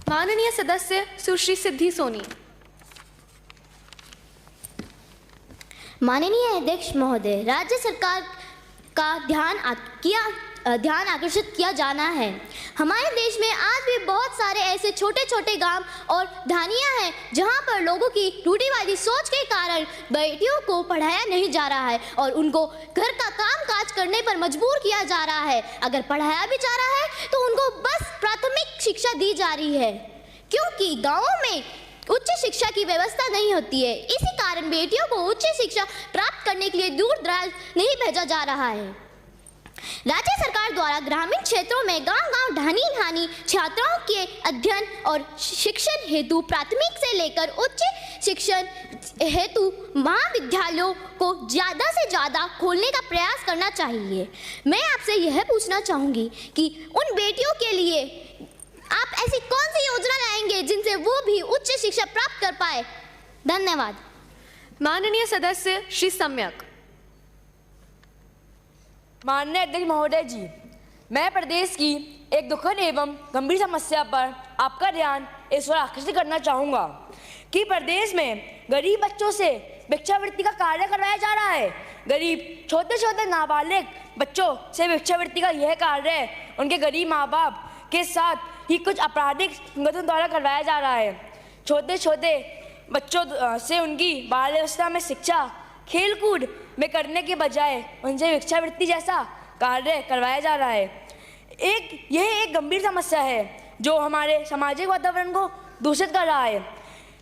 माननीय सदस्य सुश्री सिद्धि सोनी। माननीय अध्यक्ष महोदय, राज्य सरकार का ध्यान आकर्षित किया जाना है। हमारे देश में आज भी बहुत सारे ऐसे छोटे छोटे गांव और ढानियां हैं जहां पर लोगों की रूढ़िवादी सोच के कारण बेटियों को पढ़ाया नहीं जा रहा है और उनको घर का काम काज करने पर मजबूर किया जा रहा है। अगर पढ़ाया भी जा रहा है तो उनको बस प्राथमिक शिक्षा दी जा रही है, क्योंकि गाँवों में उच्च शिक्षा की व्यवस्था नहीं होती है। इसी कारण बेटियों को उच्च शिक्षा प्राप्त करने के लिए दूर दराज नहीं भेजा जा रहा है। राज्य सरकार द्वारा ग्रामीण क्षेत्रों में गांव-गांव ढानी छात्राओं के अध्ययन और शिक्षण हेतु प्राथमिक से लेकर उच्च शिक्षण हेतु महाविद्यालयों को ज़्यादा से ज़्यादा खोलने का प्रयास करना चाहिए। मैं आपसे यह पूछना चाहूँगी कि उन बेटियों के लिए आप ऐसी कौन सी योजना लाएंगे जिनसे वो भी उच्च शिक्षा प्राप्त कर पाए। धन्यवाद। माननीय सदस्य श्री सम्यक। माननीय अध्यक्ष महोदय जी, मैं प्रदेश की एक दुखद एवं गंभीर समस्या पर आपका ध्यान इस ओर आकर्षित करना चाहूँगा कि प्रदेश में गरीब बच्चों से भिक्षावृत्ति का कार्य करवाया जा रहा है। गरीब छोटे छोटे नाबालिग बच्चों से भिक्षावृत्ति का यह कार्य उनके गरीब माँ बाप के साथ ही कुछ आपराधिक संगठनों द्वारा करवाया जा रहा है। छोटे छोटे बच्चों से उनकी बाल अवस्था में शिक्षा खेलकूद में करने के बजाय उनसे भिक्षावृत्ति जैसा कार्य करवाया जा रहा है। यह एक गंभीर समस्या है जो हमारे सामाजिक वातावरण को दूषित कर रहा है।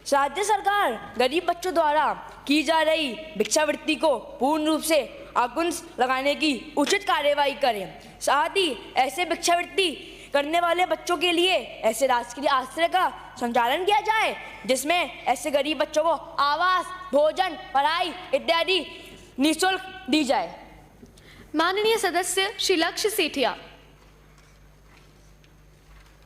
राज्य सरकार गरीब बच्चों द्वारा की जा रही भिक्षावृत्ति को पूर्ण रूप से अंकुश लगाने की उचित कार्यवाही करें। साथ ही ऐसे भिक्षावृत्ति करने वाले बच्चों के लिए ऐसे राजकीय आश्रय का संचालन किया जाए जिसमें ऐसे गरीब बच्चों को आवास, भोजन, पढ़ाई इत्यादि निःशुल्क दी जाए। माननीय सदस्य श्री लक्ष्य सेठिया।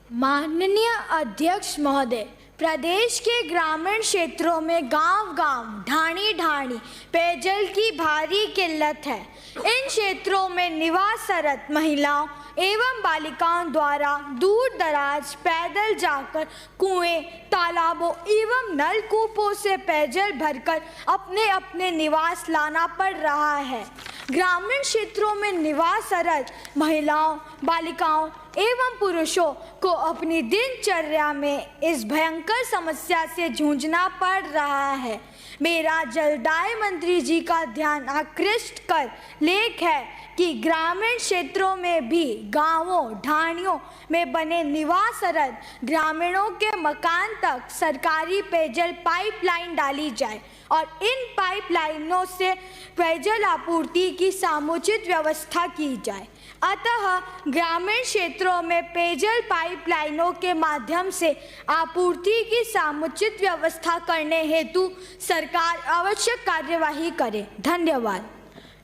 माननीय अध्यक्ष महोदय, प्रदेश के ग्रामीण क्षेत्रों में गांव-गांव, ढाणी-ढाणी पेयजल की भारी किल्लत है। इन क्षेत्रों में निवासरत महिलाओं एवं बालिकाओं द्वारा दूर दराज पैदल जाकर कुएं, तालाबों एवं नलकूपों से पेयजल भरकर अपने अपने निवास लाना पड़ रहा है। ग्रामीण क्षेत्रों में निवासरत महिलाओं, बालिकाओं एवं पुरुषों को अपनी दिनचर्या में इस भयंकर समस्या से जूझना पड़ रहा है। मेरा जलदाय मंत्री जी का ध्यान आकृष्ट कर लेख है कि ग्रामीण क्षेत्रों में भी गांवों, ढाणियों में बने निवासरत ग्रामीणों के मकान तक सरकारी पेयजल पाइपलाइन डाली जाए और इन पाइपलाइनों से पेयजल आपूर्ति की समुचित व्यवस्था की जाए। अतः ग्रामीण क्षेत्रों में पेयजल पाइपलाइनों के माध्यम से आपूर्ति की समुचित व्यवस्था करने हेतु सरकार आवश्यक कार्यवाही करे। धन्यवाद।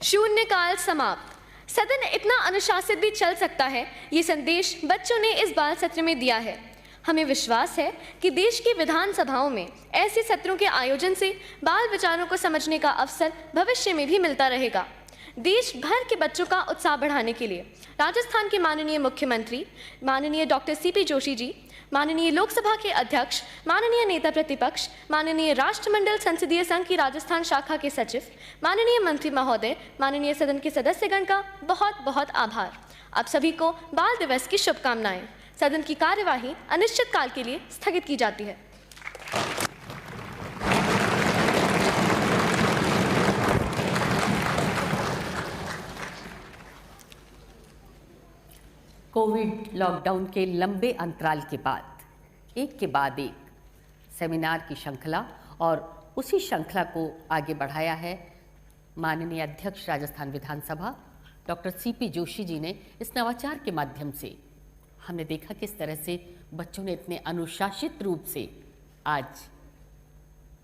शून्यकाल समाप्त। सदन इतना अनुशासित भी चल सकता है, ये संदेश बच्चों ने इस बाल सत्र में दिया है। हमें विश्वास है कि देश की विधानसभाओं में ऐसे सत्रों के आयोजन से बाल विचारों को समझने का अवसर भविष्य में भी मिलता रहेगा। देश भर के बच्चों का उत्साह बढ़ाने के लिए राजस्थान के माननीय मुख्यमंत्री माननीय डॉक्टर सीपी जोशी जी, माननीय लोकसभा के अध्यक्ष, माननीय नेता प्रतिपक्ष, माननीय राष्ट्रमंडल संसदीय संघ की राजस्थान शाखा के सचिव, माननीय मंत्री महोदय, माननीय सदन के सदस्यगण का बहुत बहुत आभार। आप सभी को बाल दिवस की शुभकामनाएं। सदन की कार्यवाही अनिश्चित काल के लिए स्थगित की जाती है। कोविड लॉकडाउन के लंबे अंतराल के बाद एक के बाद एक सेमिनार की श्रृंखला और उसी श्रृंखला को आगे बढ़ाया है माननीय अध्यक्ष राजस्थान विधानसभा डॉक्टर सीपी जोशी जी ने। इस नवाचार के माध्यम से हमने देखा किस तरह से बच्चों ने इतने अनुशासित रूप से आज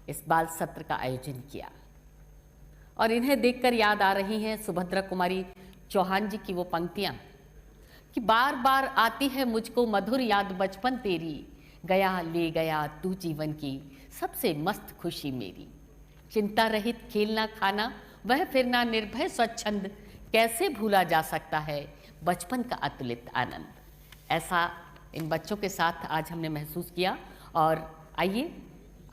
इस बाल सत्र का आयोजन किया और इन्हें देखकर याद आ रही हैं सुभद्रा कुमारी चौहान जी की वो पंक्तियां कि बार बार आती है मुझको मधुर याद बचपन तेरी, गया ले गया तू जीवन की सबसे मस्त खुशी मेरी। चिंता रहित खेलना खाना वह फिरना निर्भय स्वच्छंद, कैसे भूला जा सकता है बचपन का अतुलित आनंद। ऐसा इन बच्चों के साथ आज हमने महसूस किया। और आइए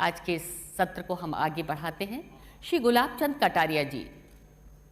आज के सत्र को हम आगे बढ़ाते हैं। श्री गुलाब चंद कटारिया जी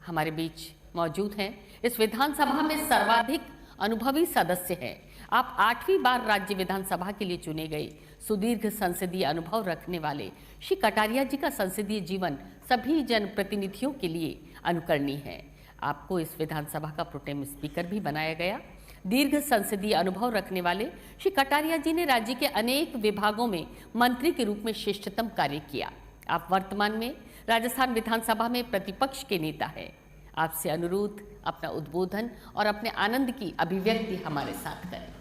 हमारे बीच मौजूद हैं। इस विधानसभा में सर्वाधिक अनुभवी सदस्य हैं। आप 8वीं बार राज्य विधानसभा के लिए चुने गए सुदीर्घ संसदीय अनुभव रखने वाले श्री कटारिया जी का संसदीय जीवन सभी जनप्रतिनिधियों के लिए अनुकरणीय है। आपको इस विधानसभा का प्रोटेम स्पीकर भी बनाया गया। दीर्घ संसदीय अनुभव रखने वाले श्री कटारिया जी ने राज्य के अनेक विभागों में मंत्री के रूप में श्रेष्ठतम कार्य किया। आप वर्तमान में राजस्थान विधानसभा में प्रतिपक्ष के नेता हैं। आपसे अनुरोध अपना उद्बोधन और अपने आनंद की अभिव्यक्ति हमारे साथ करें।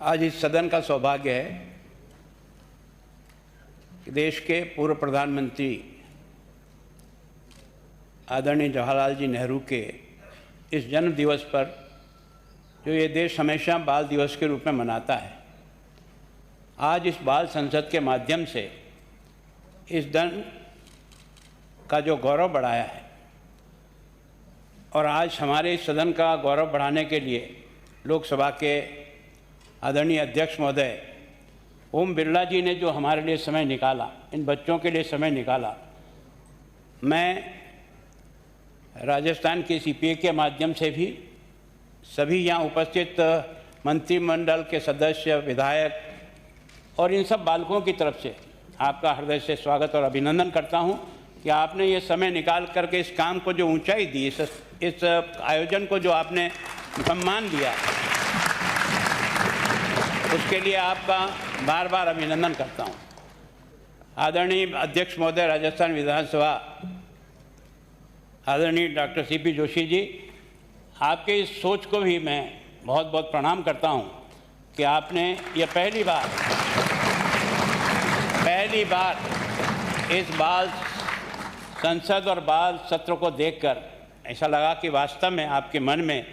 आज इस सदन का सौभाग्य है कि देश के पूर्व प्रधानमंत्री आदरणीय जवाहरलाल जी नेहरू के इस जन्म दिवस पर जो ये देश हमेशा बाल दिवस के रूप में मनाता है, आज इस बाल संसद के माध्यम से इस दिन का जो गौरव बढ़ाया है और आज हमारे इस सदन का गौरव बढ़ाने के लिए लोकसभा के आदरणीय अध्यक्ष महोदय ओम बिरला जी ने जो हमारे लिए समय निकाला, इन बच्चों के लिए समय निकाला, मैं राजस्थान के सीपीए के माध्यम से भी सभी यहाँ उपस्थित मंत्रिमंडल के सदस्य, विधायक और इन सब बालकों की तरफ से आपका हृदय से स्वागत और अभिनंदन करता हूँ कि आपने ये समय निकाल करके इस काम को जो ऊंचाई दी, इस आयोजन को जो आपने सम्मान दिया, उसके लिए आपका बार बार अभिनंदन करता हूँ। आदरणीय अध्यक्ष महोदय राजस्थान विधानसभा आदरणीय डॉक्टर सीपी जोशी जी, आपके इस सोच को भी मैं बहुत बहुत प्रणाम करता हूँ कि आपने ये पहली बार इस बाल संसद और बाल सत्र को देखकर ऐसा लगा कि वास्तव में आपके मन में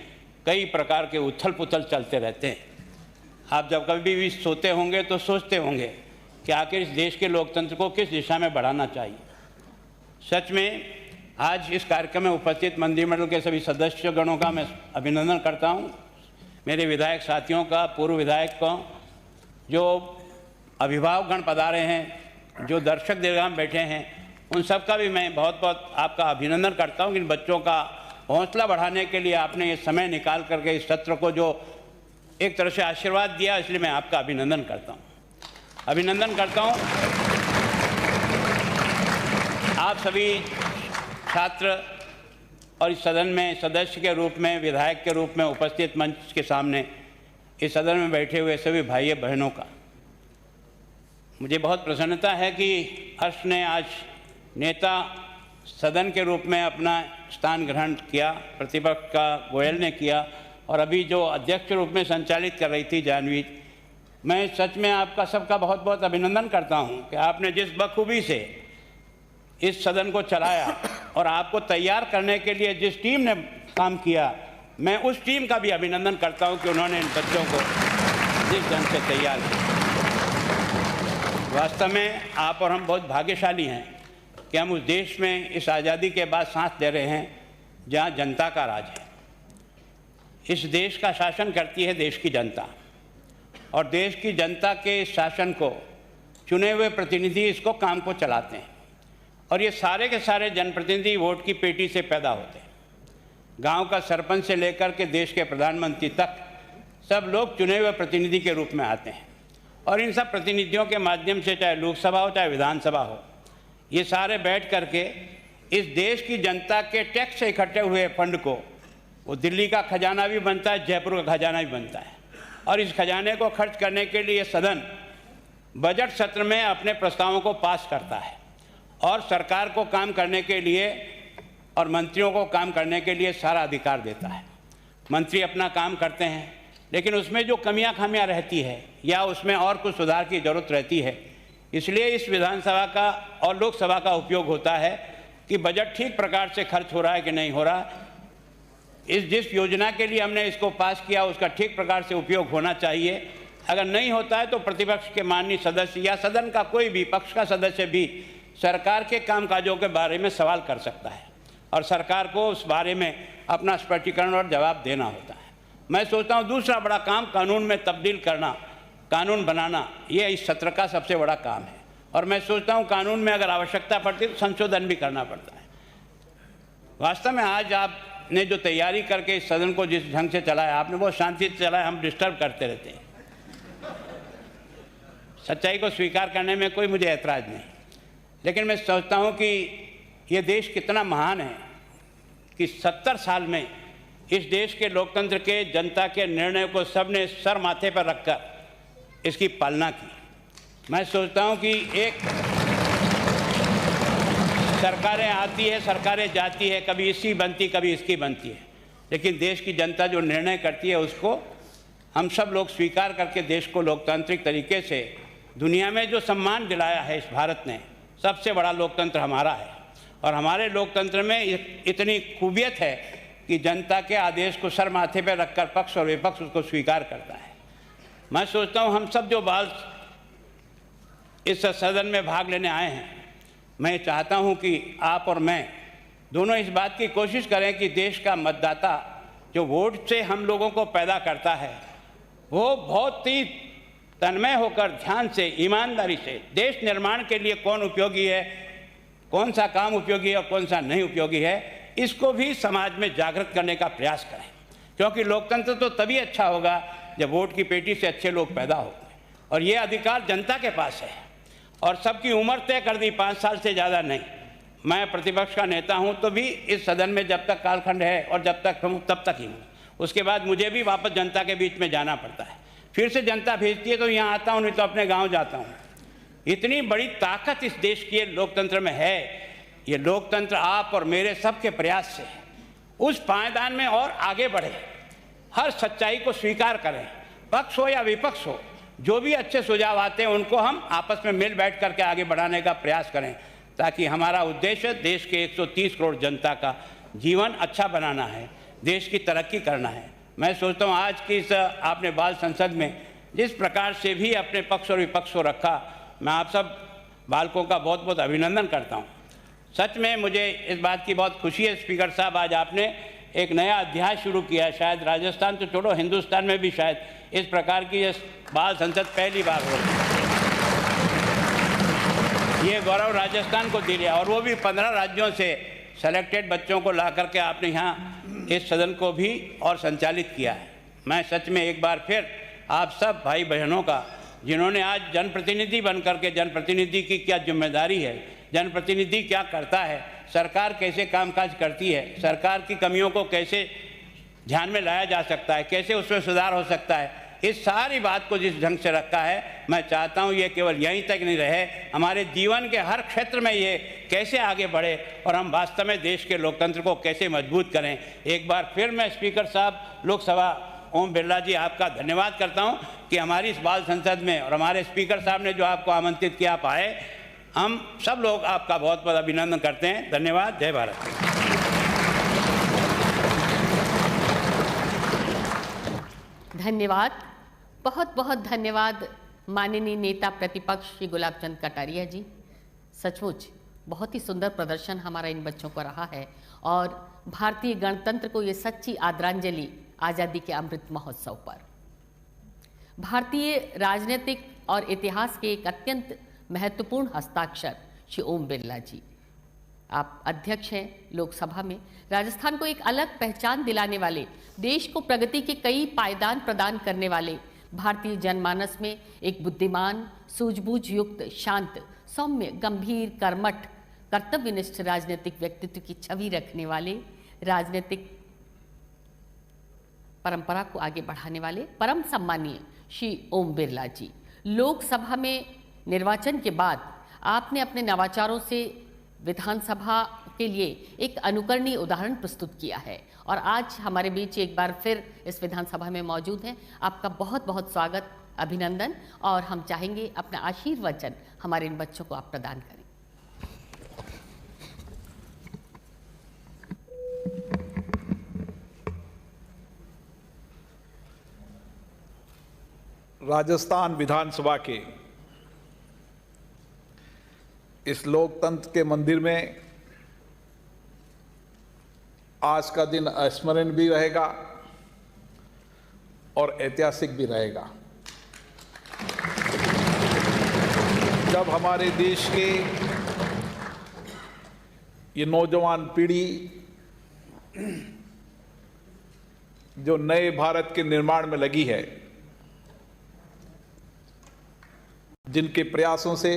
कई प्रकार के उथल पुथल चलते रहते हैं। आप जब कभी भी सोते होंगे तो सोचते होंगे कि आखिर इस देश के लोकतंत्र को किस दिशा में बढ़ाना चाहिए। सच में आज इस कार्यक्रम में उपस्थित मंत्रिमंडल के सभी सदस्यगणों का मैं अभिनंदन करता हूँ। मेरे विधायक साथियों का, पूर्व विधायक को, जो अभिभावकगण पधारे हैं, जो दर्शक दीर्घा में बैठे हैं, उन सब का भी मैं बहुत बहुत आपका अभिनंदन करता हूँ कि इन बच्चों का हौसला बढ़ाने के लिए आपने ये समय निकाल करके इस सत्र को जो एक तरह से आशीर्वाद दिया, इसलिए मैं आपका अभिनंदन करता हूँ। आप सभी छात्र और इस सदन में सदस्य के रूप में, विधायक के रूप में उपस्थित मंच के सामने इस सदन में बैठे हुए सभी भाई बहनों का मुझे बहुत प्रसन्नता है कि हर्ष ने आज नेता सदन के रूप में अपना स्थान ग्रहण किया, प्रतिपक्ष का गोयल ने किया, और अभी जो अध्यक्ष के रूप में संचालित कर रही थी जानवी, मैं सच में आपका सबका बहुत बहुत अभिनंदन करता हूं कि आपने जिस बखूबी से इस सदन को चलाया और आपको तैयार करने के लिए जिस टीम ने काम किया, मैं उस टीम का भी अभिनंदन करता हूं कि उन्होंने इन बच्चों को जिस ढंग से तैयार किया। वास्तव में आप और हम बहुत भाग्यशाली हैं कि हम उस देश में इस आज़ादी के बाद सांस ले रहे हैं जहां जनता का राज है। इस देश का शासन करती है देश की जनता, और देश की जनता के इस शासन को चुने हुए प्रतिनिधि इसको काम को चलाते हैं, और ये सारे के सारे जनप्रतिनिधि वोट की पेटी से पैदा होते हैं। गांव का सरपंच से लेकर के देश के प्रधानमंत्री तक सब लोग चुने हुए प्रतिनिधि के रूप में आते हैं, और इन सब प्रतिनिधियों के माध्यम से चाहे लोकसभा हो चाहे विधानसभा हो, ये सारे बैठ करके इस देश की जनता के टैक्स से इकट्ठे हुए फंड को, वो दिल्ली का खजाना भी बनता है, जयपुर का खजाना भी बनता है, और इस खजाने को खर्च करने के लिए सदन बजट सत्र में अपने प्रस्तावों को पास करता है, और सरकार को काम करने के लिए और मंत्रियों को काम करने के लिए सारा अधिकार देता है। मंत्री अपना काम करते हैं, लेकिन उसमें जो कमियां खामियां रहती है या उसमें और कुछ सुधार की ज़रूरत रहती है, इसलिए इस विधानसभा का और लोकसभा का उपयोग होता है कि बजट ठीक प्रकार से खर्च हो रहा है कि नहीं हो रहा। जिस योजना के लिए हमने इसको पास किया उसका ठीक प्रकार से उपयोग होना चाहिए। अगर नहीं होता है तो प्रतिपक्ष के माननीय सदस्य या सदन का कोई भी पक्ष का सदस्य भी सरकार के कामकाजों के बारे में सवाल कर सकता है, और सरकार को उस बारे में अपना स्पष्टीकरण और जवाब देना होता है। मैं सोचता हूँ दूसरा बड़ा काम कानून में तब्दील करना, कानून बनाना, ये इस सत्र का सबसे बड़ा काम है, और मैं सोचता हूँ कानून में अगर आवश्यकता पड़ती तो संशोधन भी करना पड़ता है। वास्तव में आज आपने जो तैयारी करके इस सदन को जिस ढंग से चलाया, आपने बहुत शांति से चलाया, हम डिस्टर्ब करते रहते हैं। सच्चाई को स्वीकार करने में कोई मुझे ऐतराज़ नहीं, लेकिन मैं सोचता हूँ कि ये देश कितना महान है कि 70 साल में इस देश के लोकतंत्र के, जनता के निर्णय को सबने सर माथे पर रखकर इसकी पालना की। मैं सोचता हूँ कि एक सरकारें आती है, सरकारें जाती है, कभी इसकी बनती कभी इसकी बनती है, लेकिन देश की जनता जो निर्णय करती है उसको हम सब लोग स्वीकार करके देश को लोकतांत्रिक तरीके से दुनिया में जो सम्मान दिलाया है इस भारत ने, सबसे बड़ा लोकतंत्र हमारा है। और हमारे लोकतंत्र में इतनी खूबियत है कि जनता के आदेश को सर माथे पर रखकर पक्ष और विपक्ष उसको स्वीकार करता है। मैं सोचता हूँ हम सब जो बाल इस सदन में भाग लेने आए हैं, मैं चाहता हूँ कि आप और मैं दोनों इस बात की कोशिश करें कि देश का मतदाता जो वोट से हम लोगों को पैदा करता है, वो बहुत ही तन्मय होकर ध्यान से, ईमानदारी से देश निर्माण के लिए कौन उपयोगी है, कौन सा काम उपयोगी है और कौन सा नहीं उपयोगी है, इसको भी समाज में जागृत करने का प्रयास करें। क्योंकि लोकतंत्र तो तभी अच्छा होगा जब वोट की पेटी से अच्छे लोग पैदा होंगे, और ये अधिकार जनता के पास है, और सबकी उम्र तय कर दी 5 साल से ज़्यादा नहीं। मैं प्रतिपक्ष का नेता हूं तो भी इस सदन में जब तक कालखंड है और जब तक हूँ तब तक ही हूँ, उसके बाद मुझे भी वापस जनता के बीच में जाना पड़ता है। फिर से जनता भेजती है तो यहाँ आता हूँ, नहीं तो अपने गाँव जाता हूँ। इतनी बड़ी ताकत इस देश के लोकतंत्र में है। ये लोकतंत्र आप और मेरे सबके प्रयास से उस पायदान में और आगे बढ़े, हर सच्चाई को स्वीकार करें, पक्ष हो या विपक्ष हो, जो भी अच्छे सुझाव आते हैं उनको हम आपस में मिल बैठ करके आगे बढ़ाने का प्रयास करें, ताकि हमारा उद्देश्य देश के 130 करोड़ जनता का जीवन अच्छा बनाना है, देश की तरक्की करना है। मैं सोचता हूँ आज की इस आपने बाल संसद में जिस प्रकार से भी अपने पक्ष और विपक्ष को रखा, मैं आप सब बालकों का बहुत बहुत अभिनंदन करता हूँ। सच में मुझे इस बात की बहुत खुशी है स्पीकर साहब, आज आपने एक नया अध्याय शुरू किया है। शायद राजस्थान तो छोड़ो, हिंदुस्तान में भी शायद इस प्रकार की ये बाल संसद पहली बार हो रही है। ये गौरव राजस्थान को दिया, और वो भी 15 राज्यों से सेलेक्टेड बच्चों को ला करके आपने यहाँ इस सदन को भी और संचालित किया है। मैं सच में एक बार फिर आप सब भाई बहनों का, जिन्होंने आज जनप्रतिनिधि बन करके, जनप्रतिनिधि की क्या जिम्मेदारी है, जनप्रतिनिधि क्या करता है, सरकार कैसे कामकाज करती है, सरकार की कमियों को कैसे ध्यान में लाया जा सकता है, कैसे उसमें सुधार हो सकता है, इस सारी बात को जिस ढंग से रखा है, मैं चाहता हूँ ये केवल यहीं तक नहीं रहे, हमारे जीवन के हर क्षेत्र में ये कैसे आगे बढ़े और हम वास्तव में देश के लोकतंत्र को कैसे मजबूत करें। एक बार फिर मैं स्पीकर साहब लोकसभा ओम बिरला जी आपका धन्यवाद करता हूं कि हमारी इस बाल संसद में और हमारे स्पीकर साहब ने जो आपको आमंत्रित किया, आप आए। हम सब लोग आपका बहुत बहुत अभिनंदन करते हैं। धन्यवाद। जय भारत। धन्यवाद, बहुत बहुत धन्यवाद माननीय नेता प्रतिपक्ष श्री गुलाब चंद कटारिया जी। सचमुच बहुत ही सुंदर प्रदर्शन हमारा इन बच्चों को रहा है और भारतीय गणतंत्र को ये सच्ची आदरांजलि आज़ादी के अमृत महोत्सव पर। भारतीय राजनीतिक और इतिहास के एक अत्यंत महत्वपूर्ण हस्ताक्षर श्री ओम बिरला जी, आप अध्यक्ष हैं लोकसभा में। राजस्थान को एक अलग पहचान दिलाने वाले, देश को प्रगति के कई पायदान प्रदान करने वाले, भारतीय जनमानस में एक बुद्धिमान, सूझबूझ युक्त, शांत, सौम्य, गंभीर, कर्मठ, कर्तव्यनिष्ठ राजनीतिक व्यक्तित्व की छवि रखने वाले, राजनीतिक परंपरा को आगे बढ़ाने वाले परम सम्मानीय श्री ओम बिरला जी। लोकसभा में निर्वाचन के बाद आपने अपने नवाचारों से विधानसभा के लिए एक अनुकरणीय उदाहरण प्रस्तुत किया है और आज हमारे बीच एक बार फिर इस विधानसभा में मौजूद हैं। आपका बहुत बहुत स्वागत, अभिनंदन, और हम चाहेंगे अपना आशीर्वचन हमारे इन बच्चों को आप प्रदान करें। राजस्थान विधानसभा के इस लोकतंत्र के मंदिर में आज का दिन अस्मरणीय भी रहेगा और ऐतिहासिक भी रहेगा। जब हमारे देश के ये नौजवान पीढ़ी जो नए भारत के निर्माण में लगी है, जिनके प्रयासों से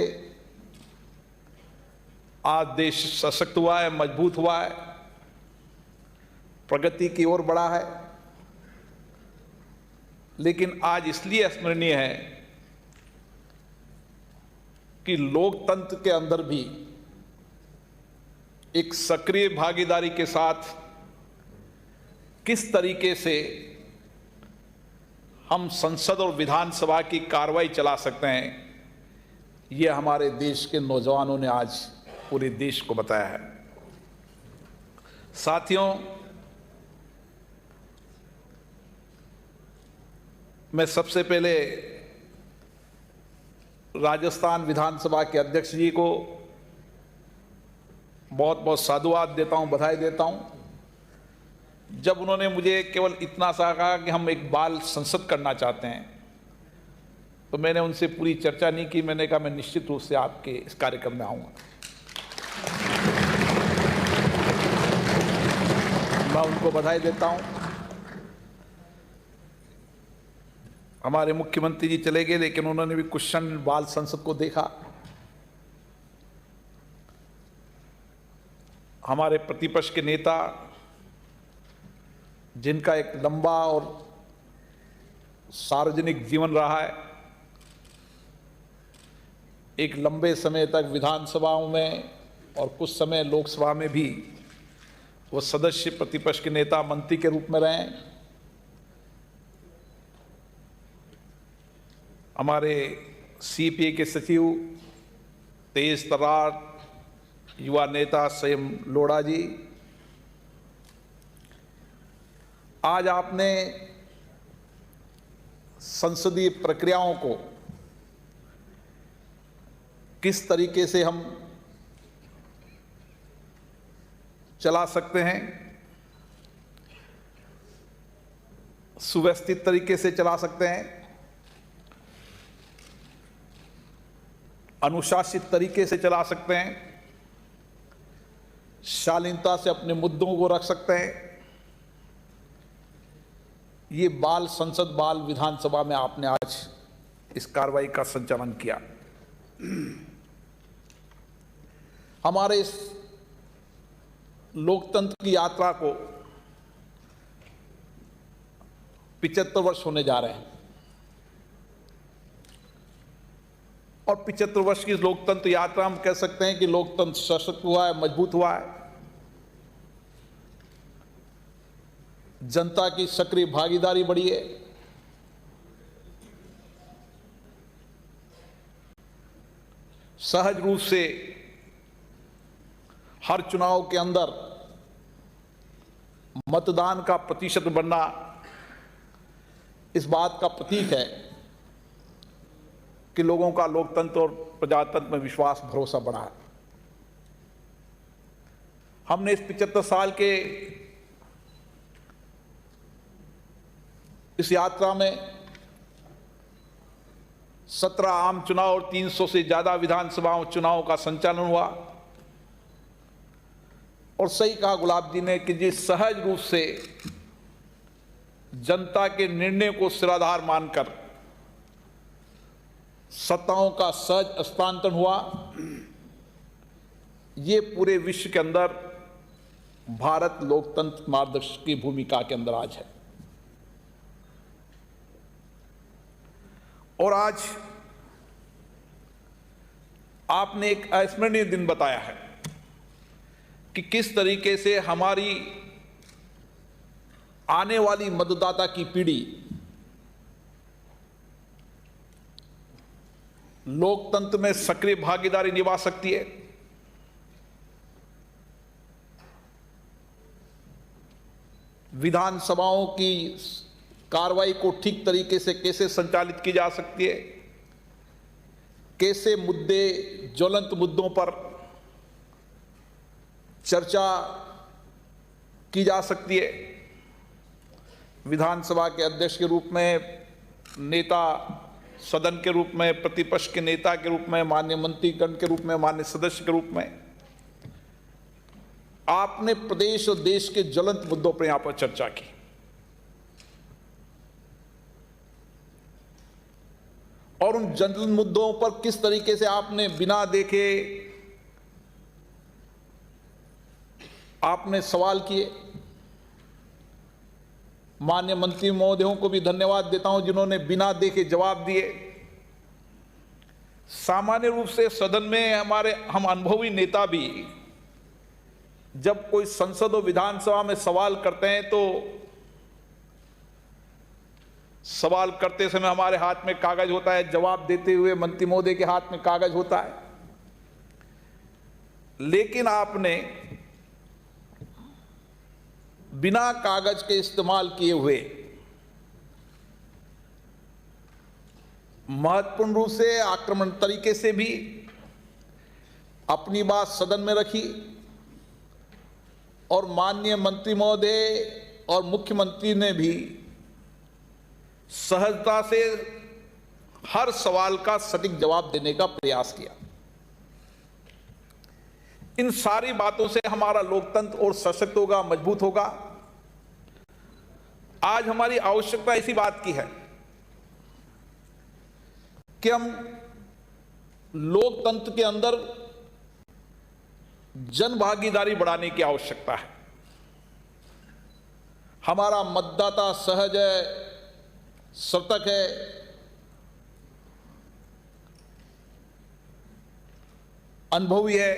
आज देश सशक्त हुआ है, मजबूत हुआ है, प्रगति की ओर बढ़ा है, लेकिन आज इसलिए स्मरणीय है कि लोकतंत्र के अंदर भी एक सक्रिय भागीदारी के साथ किस तरीके से हम संसद और विधानसभा की कार्रवाई चला सकते हैं, ये हमारे देश के नौजवानों ने आज पूरे देश को बताया है। साथियों, मैं सबसे पहले राजस्थान विधानसभा के अध्यक्ष जी को बहुत बहुत साधुवाद देता हूं, बधाई देता हूं। जब उन्होंने मुझे केवल इतना सा कहा कि हम एक बाल संसद करना चाहते हैं, तो मैंने उनसे पूरी चर्चा नहीं की। मैंने कहा मैं निश्चित रूप से आपके इस कार्यक्रम में आऊंगा। मैं उनको बधाई देता हूं। हमारे मुख्यमंत्री जी चले गए, लेकिन उन्होंने भी कुछ क्षण बाल संसद को देखा। हमारे प्रतिपक्ष के नेता, जिनका एक लंबा और सार्वजनिक जीवन रहा है, एक लंबे समय तक विधानसभाओं में और कुछ समय लोकसभा में भी वो सदस्य, प्रतिपक्ष के नेता, मंत्री के रूप में रहे। हमारे सीपीए के सचिव तेज तर्रार, युवा नेता संयम लोढ़ा जी, आज आपने संसदीय प्रक्रियाओं को किस तरीके से हम चला सकते हैं, सुव्यवस्थित तरीके से चला सकते हैं, अनुशासित तरीके से चला सकते हैं, शालीनता से अपने मुद्दों को रख सकते हैं, ये बाल संसद, बाल विधानसभा में आपने आज इस कार्रवाई का संचालन किया। हमारे इस लोकतंत्र की यात्रा को 75 वर्ष होने जा रहे हैं। और 75 वर्ष की लोकतंत्र यात्रा हम कह सकते हैं कि लोकतंत्र सशक्त हुआ है, मजबूत हुआ है। जनता की सक्रिय भागीदारी बढ़ी है। सहज रूप से हर चुनाव के अंदर मतदान का प्रतिशत बढ़ना इस बात का प्रतीक है कि लोगों का लोकतंत्र और प्रजातंत्र में विश्वास, भरोसा बढ़ा है। हमने इस 75 साल के इस यात्रा में 17 आम चुनाव और 300 से ज्यादा विधानसभा चुनाव का संचालन हुआ। और सही कहा गुलाब जी ने कि जिस सहज रूप से जनता के निर्णय को सिराधार मानकर सत्ताओं का सहज हस्तांतरण हुआ, ये पूरे विश्व के अंदर भारत लोकतंत्र मार्गदर्शक की भूमिका के अंदर आज है। और आज आपने एक अविस्मरणीय दिन बताया है कि किस तरीके से हमारी आने वाली मतदाता की पीढ़ी लोकतंत्र में सक्रिय भागीदारी निभा सकती है। विधानसभाओं की कार्रवाई को ठीक तरीके से कैसे संचालित की जा सकती है, कैसे मुद्दे, ज्वलंत मुद्दों पर चर्चा की जा सकती है। विधानसभा के अध्यक्ष के रूप में, नेता सदन के रूप में, प्रतिपक्ष के नेता के रूप में, माननीय मंत्रीगण के रूप में, माननीय सदस्य के रूप में आपने प्रदेश और देश के ज्वलंत मुद्दों पर यहां पर चर्चा की। और उन ज्वलंत मुद्दों पर किस तरीके से आपने बिना देखे आपने सवाल किए। माननीय मंत्री महोदयों को भी धन्यवाद देता हूं जिन्होंने बिना देखे जवाब दिए। सामान्य रूप से सदन में हम अनुभवी नेता भी जब कोई संसद और विधानसभा में सवाल करते हैं तो सवाल करते समय हमारे हाथ में कागज होता है, जवाब देते हुए मंत्री महोदय के हाथ में कागज होता है। लेकिन आपने बिना कागज के इस्तेमाल किए हुए महत्वपूर्ण रूप से आक्रमण तरीके से भी अपनी बात सदन में रखी और माननीय मंत्री महोदय और मुख्यमंत्री ने भी सहजता से हर सवाल का सटीक जवाब देने का प्रयास किया। इन सारी बातों से हमारा लोकतंत्र और सशक्त होगा, मजबूत होगा। आज हमारी आवश्यकता इसी बात की है कि हम लोकतंत्र के अंदर जन भागीदारी बढ़ाने की आवश्यकता है। हमारा मतदाता सहज है, सतर्क है, अनुभवी है,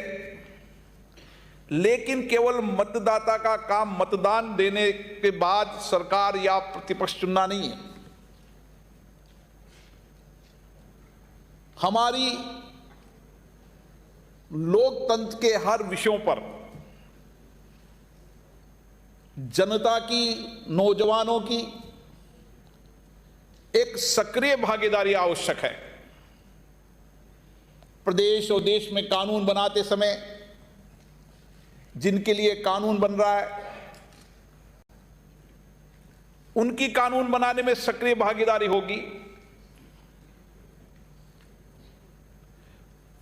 लेकिन केवल मतदाता का काम मतदान देने के बाद सरकार या प्रतिपक्ष चुनना नहीं है। हमारी लोकतंत्र के हर विषयों पर जनता की, नौजवानों की एक सक्रिय भागीदारी आवश्यक है। प्रदेश और देश में कानून बनाते समय जिनके लिए कानून बन रहा है उनकी कानून बनाने में सक्रिय भागीदारी होगी।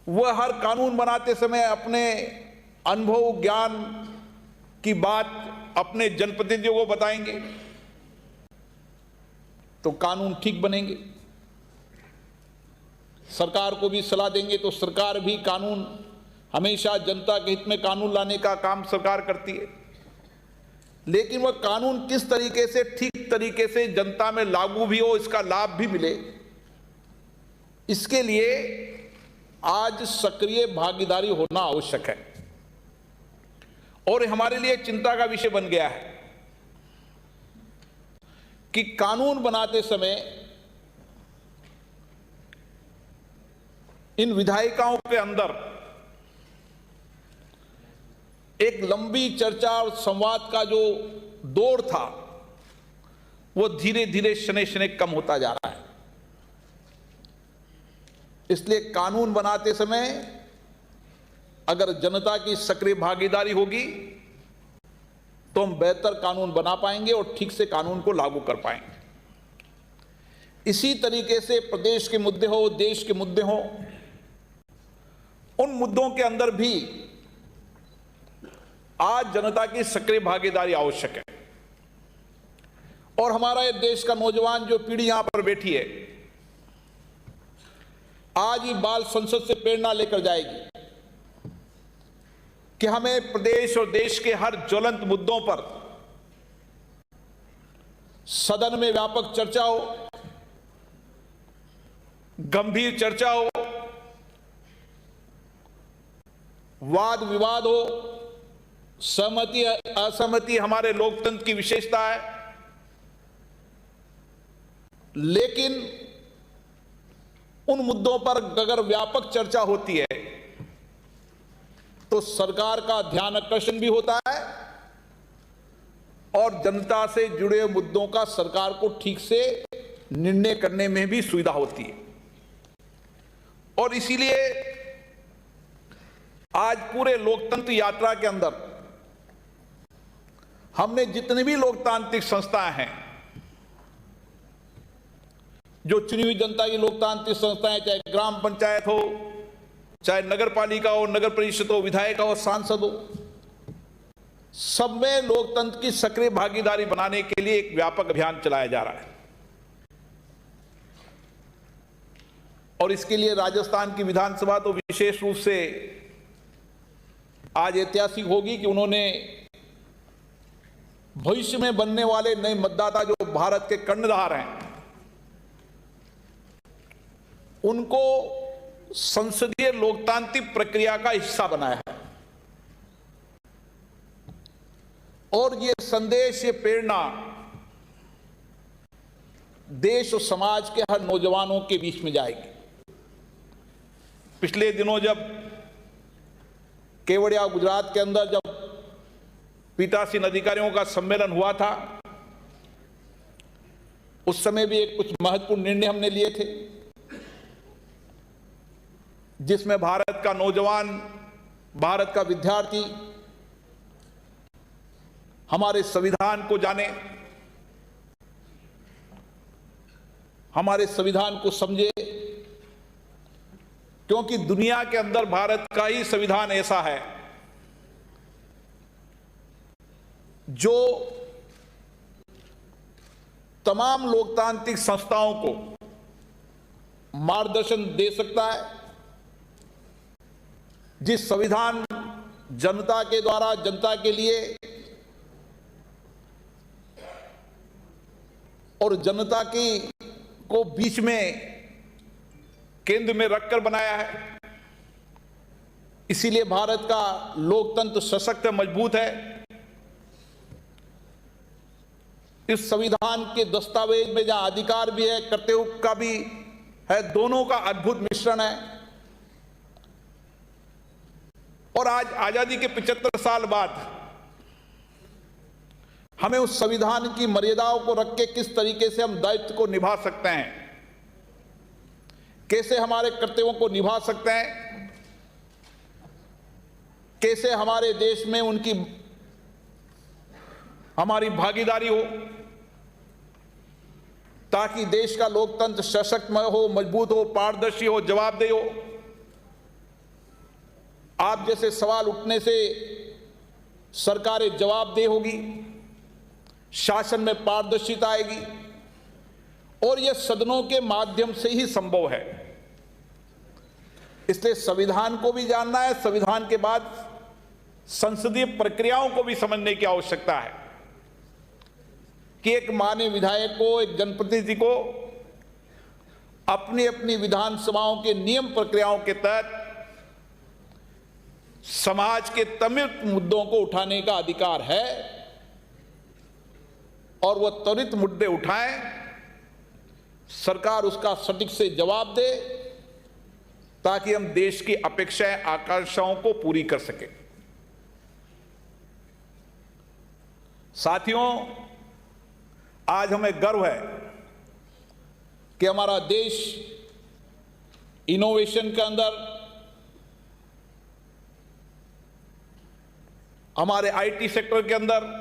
वह हर कानून बनाते समय अपने अनुभव, ज्ञान की बात अपने जनप्रतिनिधियों को बताएंगे तो कानून ठीक बनेंगे। सरकार को भी सलाह देंगे तो सरकार भी कानून, हमेशा जनता के हित में कानून लाने का काम सरकार करती है। लेकिन वह कानून किस तरीके से, ठीक तरीके से जनता में लागू भी हो, इसका लाभ भी मिले, इसके लिए आज सक्रिय भागीदारी होना आवश्यक है और हमारे लिए चिंता का विषय बन गया है कि कानून बनाते समय इन विधायिकाओं के अंदर एक लंबी चर्चा और संवाद का जो दौर था वो धीरे धीरे शनै शनै कम होता जा रहा है। इसलिए कानून बनाते समय अगर जनता की सक्रिय भागीदारी होगी तो हम बेहतर कानून बना पाएंगे और ठीक से कानून को लागू कर पाएंगे। इसी तरीके से प्रदेश के मुद्दे हो, देश के मुद्दे हो, उन मुद्दों के अंदर भी आज जनता की सक्रिय भागीदारी आवश्यक है। और हमारा ये देश का नौजवान जो पीढ़ी यहां पर बैठी है आज ही बाल संसद से प्रेरणा लेकर जाएगी कि हमें प्रदेश और देश के हर ज्वलंत मुद्दों पर सदन में व्यापक चर्चा हो, गंभीर चर्चा हो, वाद विवाद हो। सहमति असहमति हमारे लोकतंत्र की विशेषता है, लेकिन उन मुद्दों पर अगर व्यापक चर्चा होती है तो सरकार का ध्यान आकर्षण भी होता है और जनता से जुड़े मुद्दों का सरकार को ठीक से निर्णय करने में भी सुविधा होती है। और इसीलिए आज पूरे लोकतंत्र यात्रा के अंदर हमने जितनी भी लोकतांत्रिक संस्थाएं हैं, जो चुनी हुई जनता की लोकतांत्रिक संस्थाएं, चाहे ग्राम पंचायत हो, चाहे नगर पालिका हो, नगर परिषद हो, विधायक हो, सांसद हो, सब में लोकतंत्र की सक्रिय भागीदारी बनाने के लिए एक व्यापक अभियान चलाया जा रहा है। और इसके लिए राजस्थान की विधानसभा तो विशेष रूप से आज ऐतिहासिक होगी कि उन्होंने भविष्य में बनने वाले नए मतदाता जो भारत के कर्णधार हैं उनको संसदीय लोकतांत्रिक प्रक्रिया का हिस्सा बनाया है। और ये संदेश, ये प्रेरणा देश और समाज के हर नौजवानों के बीच में जाएगी। पिछले दिनों जब केवड़िया गुजरात के अंदर जब पीठासीन अधिकारियों का सम्मेलन हुआ था, उस समय भी एक कुछ महत्वपूर्ण निर्णय हमने लिए थे, जिसमें भारत का नौजवान, भारत का विद्यार्थी हमारे संविधान को जाने, हमारे संविधान को समझे, क्योंकि दुनिया के अंदर भारत का ही संविधान ऐसा है जो तमाम लोकतांत्रिक संस्थाओं को मार्गदर्शन दे सकता है। जिस संविधान जनता के द्वारा, जनता के लिए और जनता की को बीच में केंद्र में रखकर बनाया है। इसीलिए भारत का लोकतंत्र सशक्त, मजबूत है। इस संविधान के दस्तावेज में जहां अधिकार भी है, कर्तव्य का भी है, दोनों का अद्भुत मिश्रण है। और आज आजादी के 75 साल बाद हमें उस संविधान की मर्यादाओं को रख के किस तरीके से हम दायित्व को निभा सकते हैं, कैसे हमारे कर्तव्यों को निभा सकते हैं, कैसे हमारे देश में उनकी हमारी भागीदारी हो, ताकि देश का लोकतंत्र सशक्तमय हो, मजबूत हो, पारदर्शी हो, जवाबदेह हो। आप जैसे सवाल उठने से सरकारें जवाबदेह होगी, शासन में पारदर्शिता आएगी, और यह सदनों के माध्यम से ही संभव है। इसलिए संविधान को भी जानना है, संविधान के बाद संसदीय प्रक्रियाओं को भी समझने की आवश्यकता है कि एक माननीय विधायक को, एक जनप्रतिनिधि को अपनी अपनी विधानसभाओं के नियम प्रक्रियाओं के तहत समाज के त्वरित मुद्दों को उठाने का अधिकार है और वह त्वरित मुद्दे उठाएं, सरकार उसका सटीक से जवाब दे ताकि हम देश की अपेक्षाएं आकांक्षाओं को पूरी कर सकें। साथियों, आज हमें गर्व है कि हमारा देश इनोवेशन के अंदर, हमारे आईटी सेक्टर के अंदर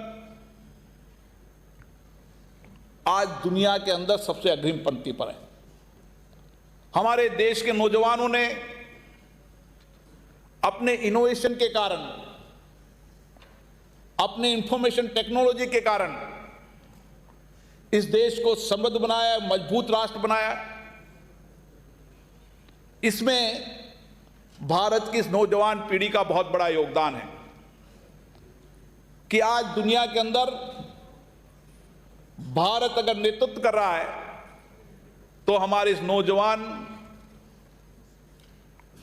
आज दुनिया के अंदर सबसे अग्रिम पंक्ति पर है। हमारे देश के नौजवानों ने अपने इनोवेशन के कारण, अपने इंफॉर्मेशन टेक्नोलॉजी के कारण इस देश को समृद्ध बनाया, मजबूत राष्ट्र बनाया। इसमें भारत की इस नौजवान पीढ़ी का बहुत बड़ा योगदान है कि आज दुनिया के अंदर भारत अगर नेतृत्व कर रहा है तो हमारे इस नौजवान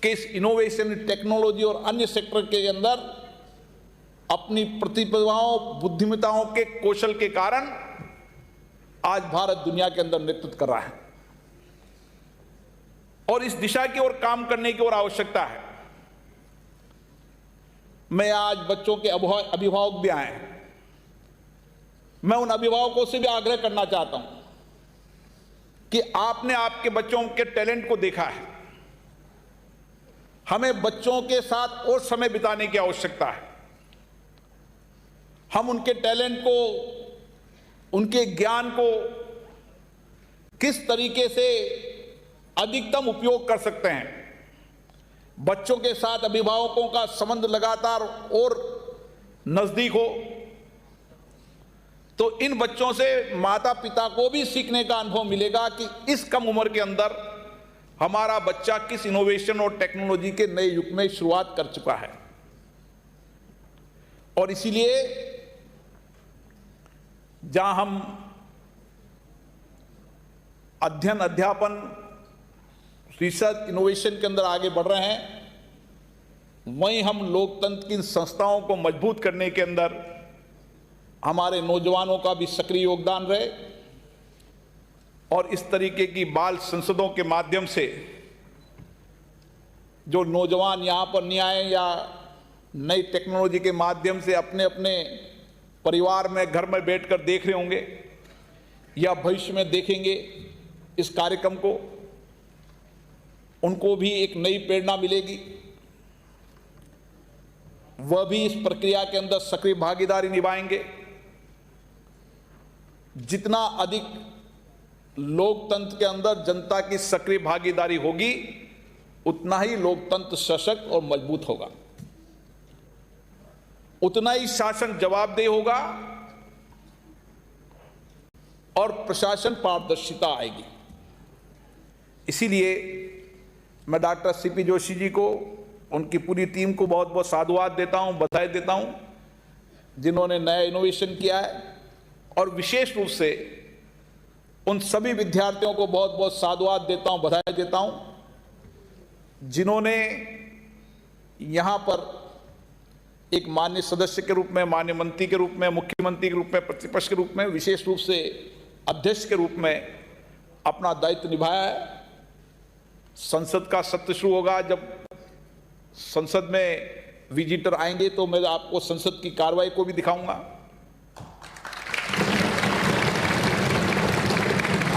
के इस इनोवेशन, टेक्नोलॉजी और अन्य सेक्टर के अंदर अपनी प्रतिभाओं, बुद्धिमत्ताओं के कौशल के कारण आज भारत दुनिया के अंदर नेतृत्व कर रहा है और इस दिशा की ओर काम करने की ओर आवश्यकता है। मैं आज बच्चों के अभिभावक भी आए हैं, मैं उन अभिभावकों से भी आग्रह करना चाहता हूं कि आपने आपके बच्चों के टैलेंट को देखा है, हमें बच्चों के साथ और समय बिताने की आवश्यकता है। हम उनके टैलेंट को, उनके ज्ञान को किस तरीके से अधिकतम उपयोग कर सकते हैं। बच्चों के साथ अभिभावकों का संबंध लगातार और नजदीक हो तो इन बच्चों से माता पिता को भी सीखने का अनुभव मिलेगा कि इस कम उम्र के अंदर हमारा बच्चा किस इनोवेशन और टेक्नोलॉजी के नए युग में शुरुआत कर चुका है। और इसीलिए जहां हम अध्ययन, अध्यापन, रिसर्च, इनोवेशन के अंदर आगे बढ़ रहे हैं, वहीं हम लोकतंत्र की संस्थाओं को मजबूत करने के अंदर हमारे नौजवानों का भी सक्रिय योगदान रहे और इस तरीके की बाल संसदों के माध्यम से जो नौजवान यहाँ पर नहीं आए या नई टेक्नोलॉजी के माध्यम से अपने अपने परिवार में, घर में बैठकर देख रहे होंगे या भविष्य में देखेंगे इस कार्यक्रम को, उनको भी एक नई प्रेरणा मिलेगी। वह भी इस प्रक्रिया के अंदर सक्रिय भागीदारी निभाएंगे। जितना अधिक लोकतंत्र के अंदर जनता की सक्रिय भागीदारी होगी, उतना ही लोकतंत्र सशक्त और मजबूत होगा, उतना ही शासन जवाबदेह होगा और प्रशासन पारदर्शिता आएगी। इसीलिए मैं डॉक्टर सीपी जोशी जी को, उनकी पूरी टीम को बहुत बहुत साधुवाद देता हूं, बधाई देता हूं, जिन्होंने नया इनोवेशन किया है। और विशेष रूप से उन सभी विद्यार्थियों को बहुत बहुत साधुवाद देता हूं, बधाई देता हूं, जिन्होंने यहां पर एक माननीय सदस्य के रूप में, माननीय मंत्री के रूप में, मुख्यमंत्री के रूप में, प्रतिपक्ष के रूप में, विशेष रूप से अध्यक्ष के रूप में अपना दायित्व निभाया है। संसद का सत्र शुरू होगा, जब संसद में विजिटर आएंगे तो मैं आपको संसद की कार्रवाई को भी दिखाऊंगा,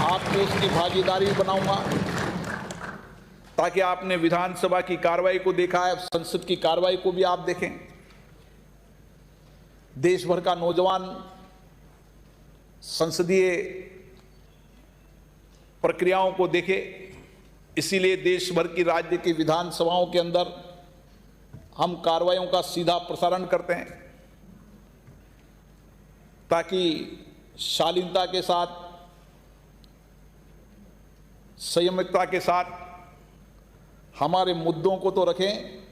आपको उसकी भागीदारी बनाऊंगा, ताकि आपने विधानसभा की कार्रवाई को देखा है, संसद की कार्रवाई को भी आप देखें। देश भर का नौजवान संसदीय प्रक्रियाओं को देखे, इसीलिए देश भर की राज्य की विधानसभाओं के अंदर हम कार्रवाइयों का सीधा प्रसारण करते हैं, ताकि शालीनता के साथ, संयमितता के साथ हमारे मुद्दों को तो रखें,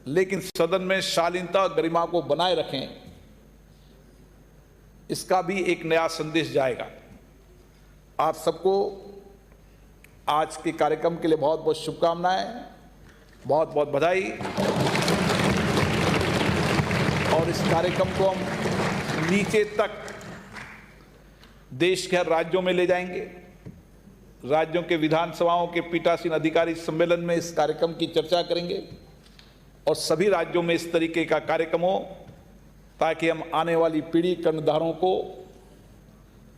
लेकिन सदन में शालीनता और गरिमा को बनाए रखें। इसका भी एक नया संदेश जाएगा। आप सबको आज के कार्यक्रम के लिए बहुत बहुत शुभकामनाएं, बहुत बहुत बधाई। और इस कार्यक्रम को हम नीचे तक देश के हर राज्यों में ले जाएंगे। राज्यों के विधानसभाओं के पीठासीन अधिकारी सम्मेलन में इस कार्यक्रम की चर्चा करेंगे और सभी राज्यों में इस तरीके का कार्यक्रम हो ताकि हम आने वाली पीढ़ी कर्णधारों को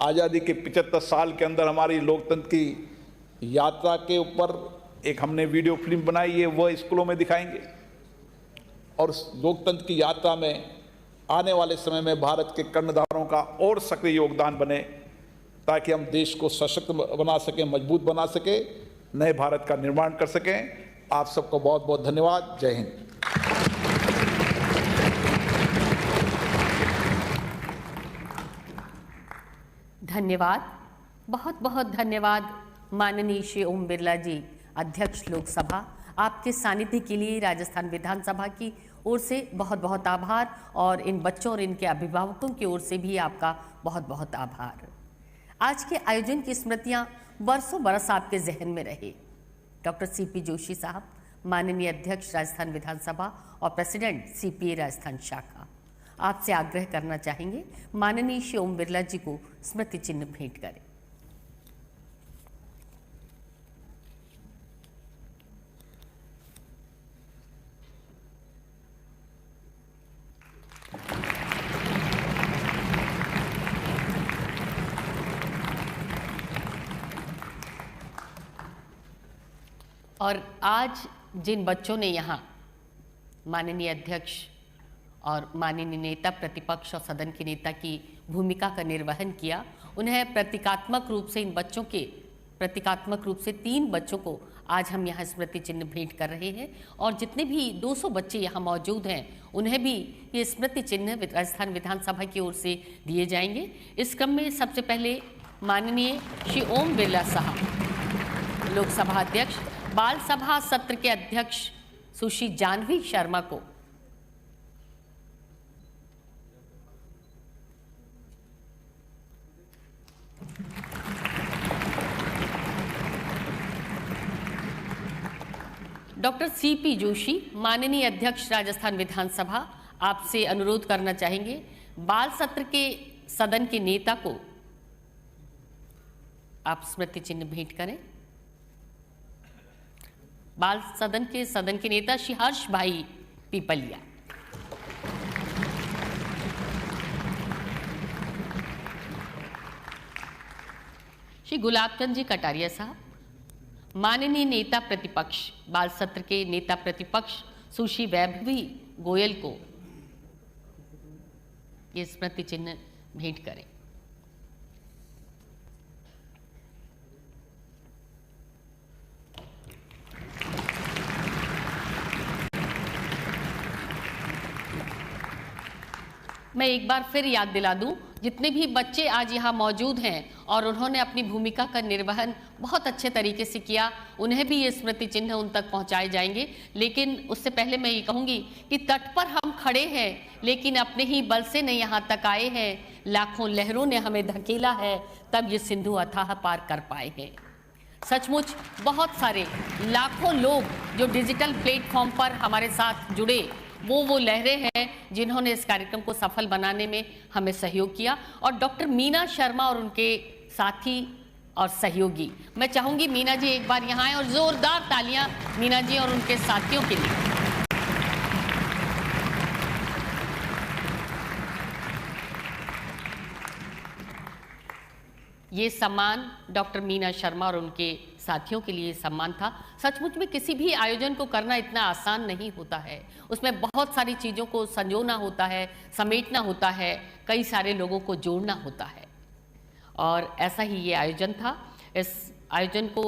आज़ादी के 75 साल के अंदर हमारी लोकतंत्र की यात्रा के ऊपर एक हमने वीडियो फिल्म बनाई है, वह स्कूलों में दिखाएंगे और लोकतंत्र की यात्रा में आने वाले समय में भारत के कर्णधारों का और सक्रिय योगदान बने ताकि हम देश को सशक्त बना सकें, मजबूत बना सकें, नए भारत का निर्माण कर सकें। आप सबको बहुत बहुत धन्यवाद। जय हिंद। धन्यवाद, बहुत बहुत धन्यवाद माननीय श्री ओम बिरला जी, अध्यक्ष लोकसभा। आपके सानिध्य के लिए राजस्थान विधानसभा की ओर से बहुत बहुत आभार और इन बच्चों और इनके अभिभावकों की ओर से भी आपका बहुत बहुत आभार। आज के आयोजन की स्मृतियां बरसों बरस आपके जहन में रहे। डॉक्टर सीपी जोशी साहब, माननीय अध्यक्ष राजस्थान विधानसभा और प्रेसिडेंट सीपीए राजस्थान शाखा, आपसे आग्रह करना चाहेंगे माननीय श्री ओम बिरला जी को स्मृति चिन्ह भेंट करें। और आज जिन बच्चों ने यहाँ माननीय अध्यक्ष और माननीय नेता प्रतिपक्ष और सदन के नेता की भूमिका का निर्वहन किया, उन्हें प्रतीकात्मक रूप से इन बच्चों के प्रतीकात्मक रूप से 3 बच्चों को आज हम यहाँ स्मृति चिन्ह भेंट कर रहे हैं और जितने भी 200 बच्चे यहाँ मौजूद हैं उन्हें भी ये स्मृति चिन्ह राजस्थान विधानसभा की ओर से दिए जाएंगे। इस क्रम में सबसे पहले माननीय श्री ओम बिरला साहब, लोकसभा अध्यक्ष, बाल सभा सत्र के अध्यक्ष सुश्री जानवी शर्मा को डॉक्टर सीपी जोशी, माननीय अध्यक्ष राजस्थान विधानसभा, आपसे अनुरोध करना चाहेंगे बाल सत्र के सदन के नेता को आप स्मृति चिन्ह भेंट करें। बाल सदन के नेता श्री हर्ष भाई पीपलिया। श्री गुलाबचंद जी कटारिया साहब, माननीय नेता प्रतिपक्ष, बाल सत्र के नेता प्रतिपक्ष सुश्री वैभवी गोयल को ये स्मृति चिन्ह भेंट करें। मैं एक बार फिर याद दिला दूं, जितने भी बच्चे आज यहाँ मौजूद हैं और उन्होंने अपनी भूमिका का निर्वहन बहुत अच्छे तरीके से किया, उन्हें भी ये स्मृति चिन्ह उन तक पहुँचाए जाएंगे। लेकिन उससे पहले मैं ये कहूँगी कि तट पर हम खड़े हैं लेकिन अपने ही बल से नहीं यहाँ तक आए हैं, लाखों लहरों ने हमें धकेला है तब ये सिंधु अथाह पार कर पाए हैं। सचमुच बहुत सारे लाखों लोग जो डिजिटल प्लेटफॉर्म पर हमारे साथ जुड़े, वो लहरें हैं जिन्होंने इस कार्यक्रम को सफल बनाने में हमें सहयोग किया। और डॉक्टर मीना शर्मा और उनके साथी और सहयोगी, मैं चाहूंगी मीना जी एक बार यहाँ आए और जोरदार तालियां मीना जी और उनके साथियों के लिए। ये सम्मान डॉक्टर मीना शर्मा और उनके साथियों के लिए सम्मान था। सचमुच में किसी भी आयोजन को करना इतना आसान नहीं होता है, उसमें बहुत सारी चीज़ों को संजोना होता है, समेटना होता है, कई सारे लोगों को जोड़ना होता है और ऐसा ही ये आयोजन था। इस आयोजन को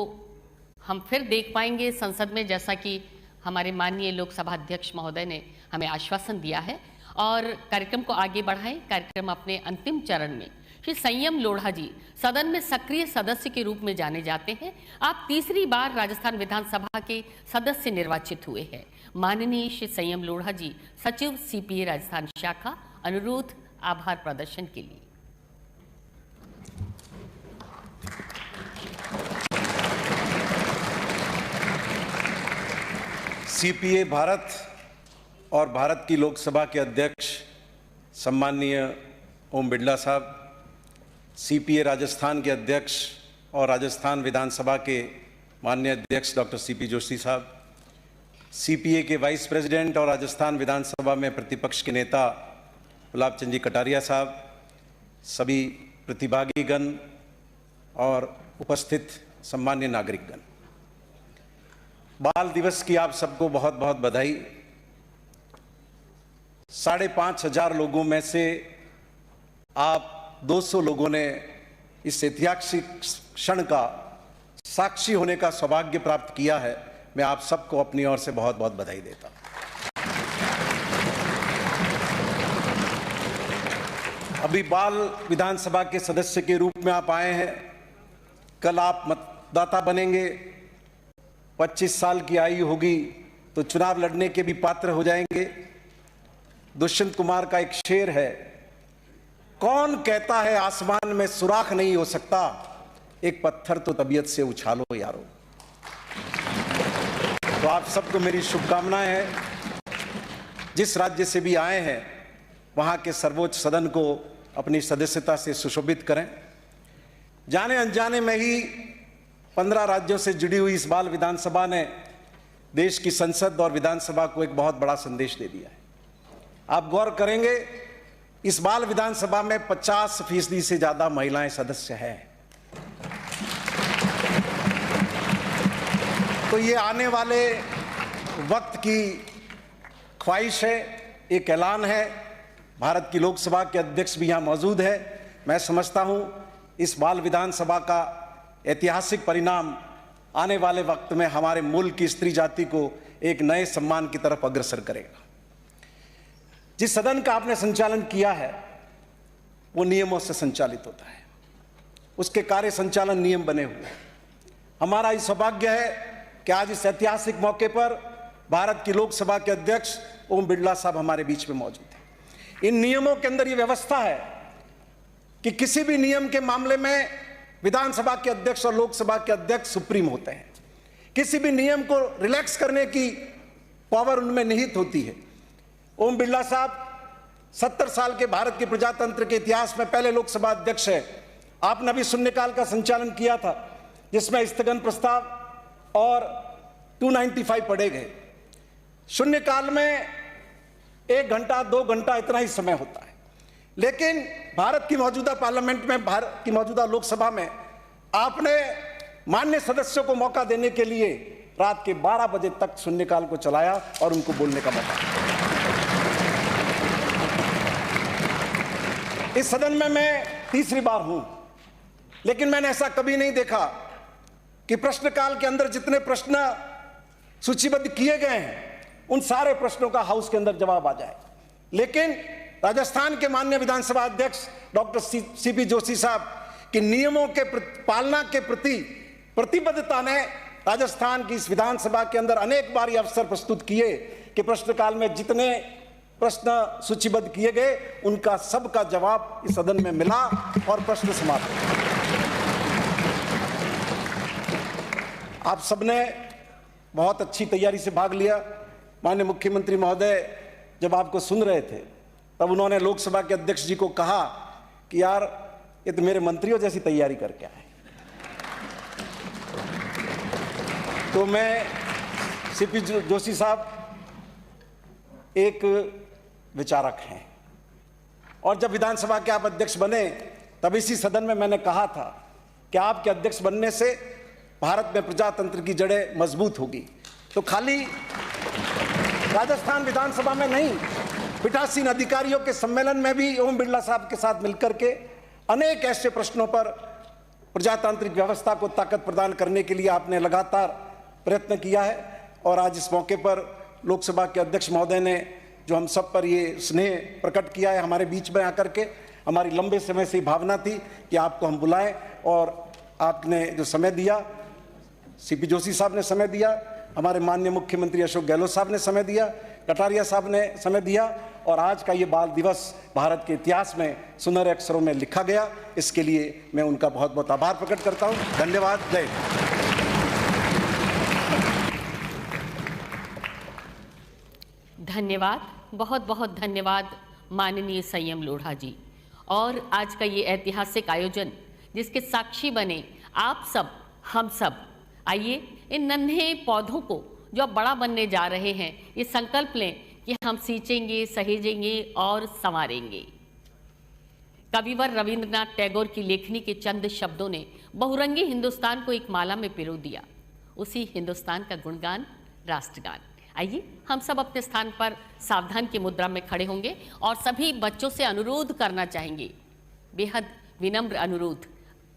हम फिर देख पाएंगे संसद में, जैसा कि हमारे माननीय लोकसभा अध्यक्ष महोदय ने हमें आश्वासन दिया है और कार्यक्रम को आगे बढ़ाएं। कार्यक्रम अपने अंतिम चरण में श्री संयम लोढ़ा जी सदन में सक्रिय सदस्य के रूप में जाने जाते हैं। आप तीसरी बार राजस्थान विधानसभा के सदस्य निर्वाचित हुए हैं। माननीय श्री संयम लोढ़ा जी, सचिव सीपीए राजस्थान शाखा, अनुरोध आभार प्रदर्शन के लिए। सीपीए भारत और भारत की लोकसभा के अध्यक्ष सम्माननीय ओम बिरला साहब, सीपीए राजस्थान के अध्यक्ष और राजस्थान विधानसभा के माननीय अध्यक्ष डॉक्टर सीपी जोशी साहब, सीपीए के वाइस प्रेसिडेंट और राजस्थान विधानसभा में प्रतिपक्ष के नेता गुलाब चंद जी कटारिया साहब, सभी प्रतिभागीगण और उपस्थित सम्मान्य नागरिकगण, बाल दिवस की आप सबको बहुत बहुत बधाई। 5,500 लोगों में से आप 200 लोगों ने इस ऐतिहासिक क्षण का साक्षी होने का सौभाग्य प्राप्त किया है। मैं आप सबको अपनी ओर से बहुत बहुत बधाई देता हूं। अभी बाल विधानसभा के सदस्य के रूप में आप आए हैं, कल आप मतदाता बनेंगे, 25 साल की आयु होगी तो चुनाव लड़ने के भी पात्र हो जाएंगे। दुष्यंत कुमार का एक शेर है, कौन कहता है आसमान में सुराख नहीं हो सकता, एक पत्थर तो तबीयत से उछालो यारो। तो आप सबको मेरी शुभकामनाएं हैं। जिस राज्य से भी आए हैं वहां के सर्वोच्च सदन को अपनी सदस्यता से सुशोभित करें। जाने अनजाने में ही 15 राज्यों से जुड़ी हुई इस बाल विधानसभा ने देश की संसद और विधानसभा को एक बहुत बड़ा संदेश दे दिया है। आप गौर करेंगे, इस बाल विधानसभा में 50% से ज्यादा महिलाएं सदस्य हैं। तो ये आने वाले वक्त की ख्वाहिश है, एक ऐलान है। भारत की लोकसभा के अध्यक्ष भी यहां मौजूद है। मैं समझता हूं इस बाल विधानसभा का ऐतिहासिक परिणाम आने वाले वक्त में हमारे मुल्क की स्त्री जाति को एक नए सम्मान की तरफ अग्रसर करेगा। जिस सदन का आपने संचालन किया है वो नियमों से संचालित होता है, उसके कार्य संचालन नियम बने हुए हैं। हमारा ये सौभाग्य है कि आज इस ऐतिहासिक मौके पर भारत की लोकसभा के अध्यक्ष ओम बिरला साहब हमारे बीच में मौजूद हैं। इन नियमों के अंदर ये व्यवस्था है कि किसी भी नियम के मामले में विधानसभा के अध्यक्ष और लोकसभा के अध्यक्ष सुप्रीम होते हैं। किसी भी नियम को रिलैक्स करने की पावर उनमें निहित होती है। ओम बिरला साहब 70 साल के भारत के प्रजातंत्र के इतिहास में पहले लोकसभा अध्यक्ष है। आपने अभी शून्यकाल का संचालन किया था जिसमें स्थगन प्रस्ताव और 295 पढ़े गए। शून्यकाल में 1 घंटा 2 घंटा इतना ही समय होता है, लेकिन भारत की मौजूदा पार्लियामेंट में, भारत की मौजूदा लोकसभा में आपने मान्य सदस्यों को मौका देने के लिए रात के 12 बजे तक शून्यकाल को चलाया और उनको बोलने का मौका दिया। इस सदन में मैं तीसरी बार हूं, लेकिन मैंने ऐसा कभी नहीं देखा कि प्रश्नकाल के अंदर जितने प्रश्न सूचीबद्ध किए गए हैं उन सारे प्रश्नों का हाउस के अंदर जवाब आ जाए। लेकिन राजस्थान के माननीय विधानसभा अध्यक्ष डॉक्टर सीपी जोशी साहब की नियमों के पालना के प्रति प्रतिबद्धता ने राजस्थान की इस विधानसभा के अंदर अनेक बार ये अवसर प्रस्तुत किए कि प्रश्नकाल में जितने प्रश्न सूचीबद्ध किए गए उनका सबका जवाब इस सदन में मिला और प्रश्न समाप्त हुए। आप सबने बहुत अच्छी तैयारी से भाग लिया। माननीय मुख्यमंत्री महोदय जब आपको सुन रहे थे तब उन्होंने लोकसभा के अध्यक्ष जी को कहा कि यार ये तो मेरे मंत्रियों जैसी तैयारी करके आए। तो मैं सीपी जोशी साहब एक विचारक हैं और जब विधानसभा के आप अध्यक्ष बने तब इसी सदन में मैंने कहा था कि आपके अध्यक्ष बनने से भारत में प्रजातंत्र की जड़ें मजबूत होगी। तो खाली राजस्थान विधानसभा में नहीं, पीठासीन अधिकारियों के सम्मेलन में भी ओम बिरला साहब के साथ मिलकर के अनेक ऐसे प्रश्नों पर प्रजातांत्रिक व्यवस्था को ताकत प्रदान करने के लिए आपने लगातार प्रयत्न किया है। और आज इस मौके पर लोकसभा के अध्यक्ष महोदय ने जो हम सब पर ये स्नेह प्रकट किया है हमारे बीच में आकर के, हमारी लंबे समय से भावना थी कि आपको हम बुलाएं और आपने जो समय दिया, सीपी जोशी साहब ने समय दिया, हमारे माननीय मुख्यमंत्री अशोक गहलोत साहब ने समय दिया, कटारिया साहब ने समय दिया और आज का ये बाल दिवस भारत के इतिहास में सुनहरे अक्षरों में लिखा गया। इसके लिए मैं उनका बहुत बहुत आभार प्रकट करता हूँ। धन्यवाद। जय हिंद। धन्यवाद, बहुत बहुत धन्यवाद माननीय संयम लोढ़ा जी। और आज का ये ऐतिहासिक आयोजन जिसके साक्षी बने आप सब, हम सब। आइए इन नन्हे पौधों को जो अब बड़ा बनने जा रहे हैं, ये संकल्प लें कि हम सींचेंगे, सहेजेंगे और संवारेंगे। कविवर रविंद्रनाथ टैगोर की लेखनी के चंद शब्दों ने बहुरंगी हिंदुस्तान को एक माला में पिरो दिया। उसी हिंदुस्तान का गुणगान राष्ट्रगान। आइए हम सब अपने स्थान पर सावधान की मुद्रा में खड़े होंगे और सभी बच्चों से अनुरोध करना चाहेंगे, बेहद विनम्र अनुरोध,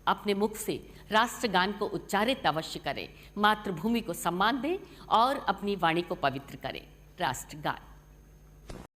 अपने मुख से राष्ट्रगान को उच्चारित अवश्य करें, मातृभूमि को सम्मान दें और अपनी वाणी को पवित्र करें। राष्ट्रगान।